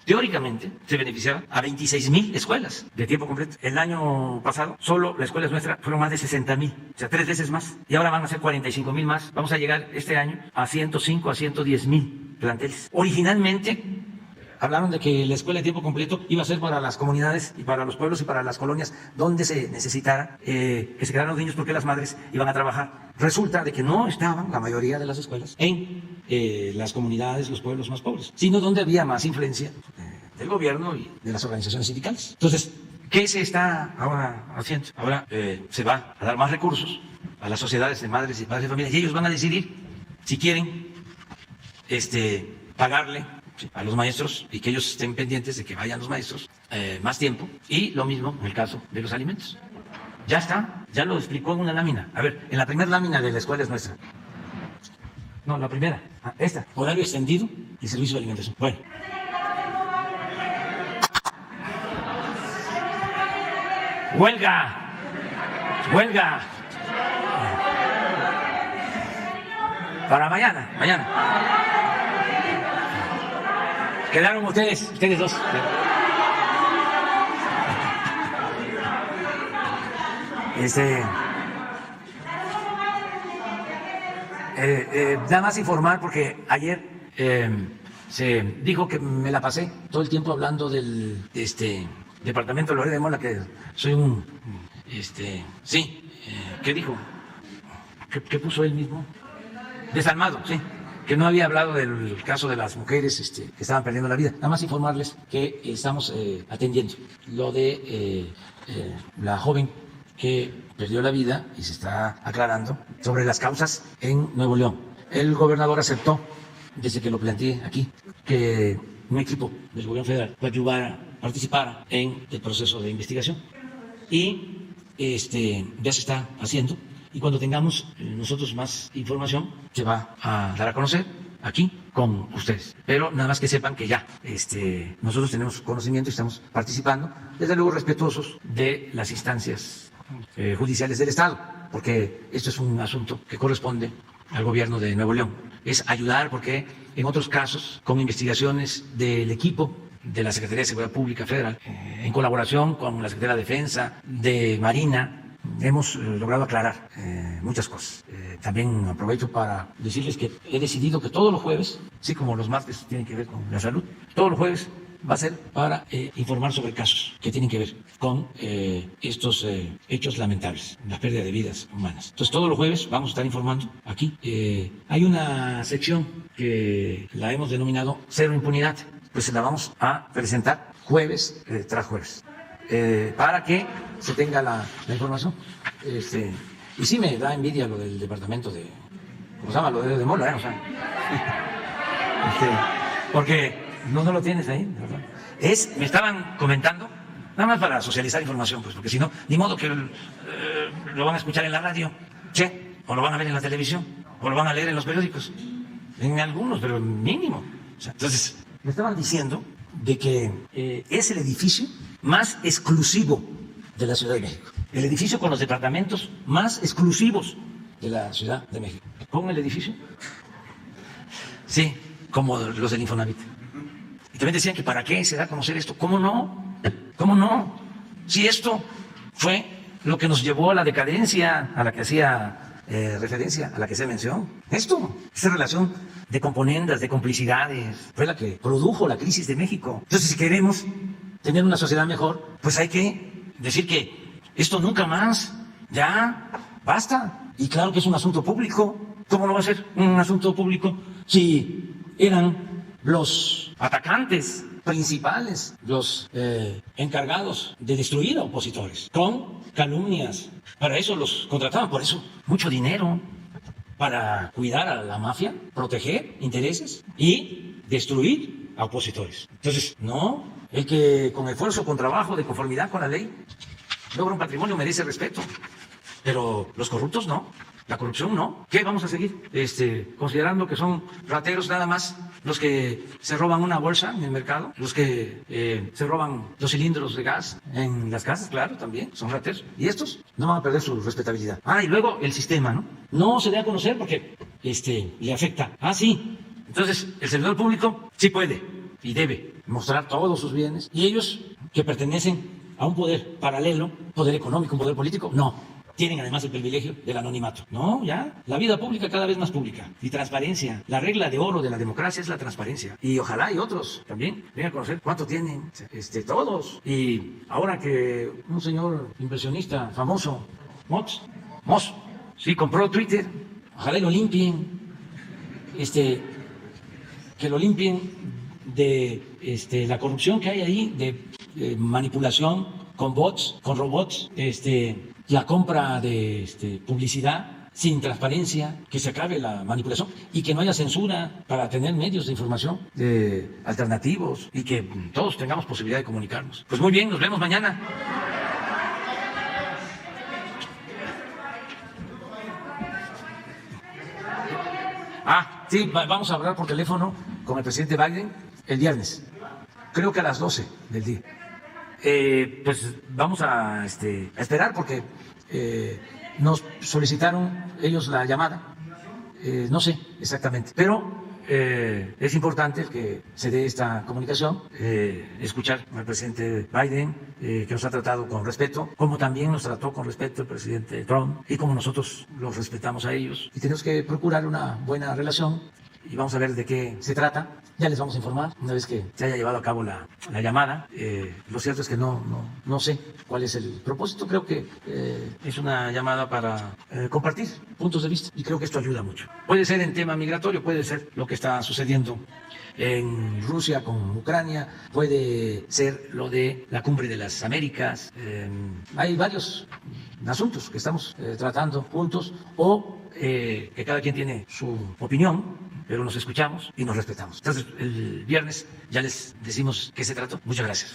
teóricamente se beneficiaban a 26,000 escuelas de tiempo completo. El año pasado, solo la escuela nuestra fueron más de 60,000, o sea, 3 veces más. Y ahora van a ser 45,000 más. Vamos a llegar este año a 105, a 110,000 planteles. Originalmente hablaron de que la escuela de tiempo completo iba a ser para las comunidades y para los pueblos y para las colonias donde se necesitara que se quedaran los niños porque las madres iban a trabajar. Resulta de que no estaban la mayoría de las escuelas en las comunidades, los pueblos más pobres, sino donde había más influencia del gobierno y de las organizaciones sindicales. Entonces, ¿qué se está ahora haciendo? Ahora se va a dar más recursos a las sociedades de madres y padres de familia y ellos van a decidir si quieren pagarle a los maestros y que ellos estén pendientes de que vayan los maestros más tiempo, y lo mismo en el caso de los alimentos. Ya está, ya lo explicó en una lámina. A ver, en la primera lámina de la escuela es nuestra. No, la primera, esta, horario extendido y servicio de alimentación. Bueno. Huelga, huelga. Para mañana. Quedaron ustedes dos. Nada más informar porque ayer se dijo que me la pasé todo el tiempo hablando del departamento de Lorea de Mola, que soy un ¿qué dijo? ¿Qué puso él mismo? Desalmado, sí. Que no había hablado del caso de las mujeres que estaban perdiendo la vida. Nada más informarles que estamos atendiendo lo de la joven que perdió la vida y se está aclarando sobre las causas en Nuevo León. El gobernador aceptó, desde que lo planteé aquí, que un equipo del gobierno federal participara en el proceso de investigación. Y ya se está haciendo. Y cuando tengamos nosotros más información, se va a dar a conocer aquí con ustedes. Pero nada más que sepan que ya nosotros tenemos conocimiento y estamos participando, desde luego respetuosos de las instancias judiciales del Estado, porque esto es un asunto que corresponde al gobierno de Nuevo León. Es ayudar porque en otros casos, con investigaciones del equipo de la Secretaría de Seguridad Pública Federal, en colaboración con la Secretaría de Defensa, de Marina, hemos logrado aclarar muchas cosas. También aprovecho para decirles que he decidido que todos los jueves, así como los martes tienen que ver con la salud, todos los jueves va a ser para informar sobre casos que tienen que ver con estos hechos lamentables, la pérdida de vidas humanas. Entonces todos los jueves vamos a estar informando aquí. Hay una sección que la hemos denominado Cero Impunidad, pues se la vamos a presentar jueves tras jueves, para que se tenga la información. Y sí me da envidia lo del departamento de, ¿cómo se llama? Lo de Mola, o sea, porque no lo tienes ahí, ¿verdad? Me estaban comentando, nada más para socializar información, pues, porque si no, ni modo que lo van a escuchar en la radio, che, o lo van a ver en la televisión, o lo van a leer en los periódicos, en algunos, pero mínimo. O sea, entonces, me estaban diciendo de que es el edificio más exclusivo de la Ciudad de México, el edificio con los departamentos más exclusivos de la Ciudad de México. ¿Con el edificio? Sí, como los del Infonavit. Y también decían que para qué se da a conocer esto. ¿Cómo no? ¿Cómo no? Si esto fue lo que nos llevó a la decadencia a la que hacía referencia, a la que hacía mención. Esta relación de componendas, de complicidades, fue la que produjo la crisis de México. Entonces, si queremos tener una sociedad mejor, pues hay que decir que esto nunca más, ya, basta. Y claro que es un asunto público. ¿Cómo no va a ser un asunto público si eran los atacantes principales, los encargados de destruir a opositores con calumnias? Para eso los contrataban, por eso mucho dinero, para cuidar a la mafia, proteger intereses y destruir a opositores. Entonces, no, el que con esfuerzo, con trabajo, de conformidad con la ley, logra un patrimonio merece respeto, pero los corruptos no. La corrupción no. ¿Qué vamos a seguir? Considerando que son rateros nada más los que se roban una bolsa en el mercado, los que se roban los cilindros de gas en las casas, claro, también son rateros. Y estos no van a perder su respetabilidad. Y luego el sistema, ¿no? No se dé a conocer porque le afecta. Sí. Entonces, el servidor público sí puede y debe mostrar todos sus bienes. Y ellos que pertenecen a un poder paralelo, poder económico, un poder político, no. Tienen además el privilegio del anonimato. No, ya, la vida pública cada vez más pública. Y transparencia. La regla de oro de la democracia es la transparencia. Y ojalá y otros también vengan a conocer cuánto tienen todos. Y ahora que un señor inversionista famoso, Moss, sí, compró Twitter, ojalá y lo limpien. Que lo limpien de la corrupción que hay ahí, de manipulación con bots, con robots, la compra de publicidad sin transparencia, que se acabe la manipulación y que no haya censura para tener medios de información alternativos y que todos tengamos posibilidad de comunicarnos. Pues muy bien, nos vemos mañana. Sí, vamos a hablar por teléfono con el presidente Biden el viernes, creo que a las 12 del día. Pues vamos a esperar porque nos solicitaron ellos la llamada, no sé exactamente, pero es importante que se dé esta comunicación, escuchar al presidente Biden, que nos ha tratado con respeto, como también nos trató con respeto el presidente Trump y como nosotros los respetamos a ellos. Y tenemos que procurar una buena relación y vamos a ver de qué se trata. Ya les vamos a informar una vez que se haya llevado a cabo la llamada. Lo cierto es que no sé cuál es el propósito. Creo que es una llamada para compartir puntos de vista y creo que esto ayuda mucho. Puede ser en tema migratorio, puede ser lo que está sucediendo en Rusia con Ucrania, puede ser lo de la Cumbre de las Américas. Hay varios asuntos que estamos tratando juntos o que cada quien tiene su opinión, pero nos escuchamos y nos respetamos. Entonces, el viernes ya les decimos qué se trató. Muchas gracias.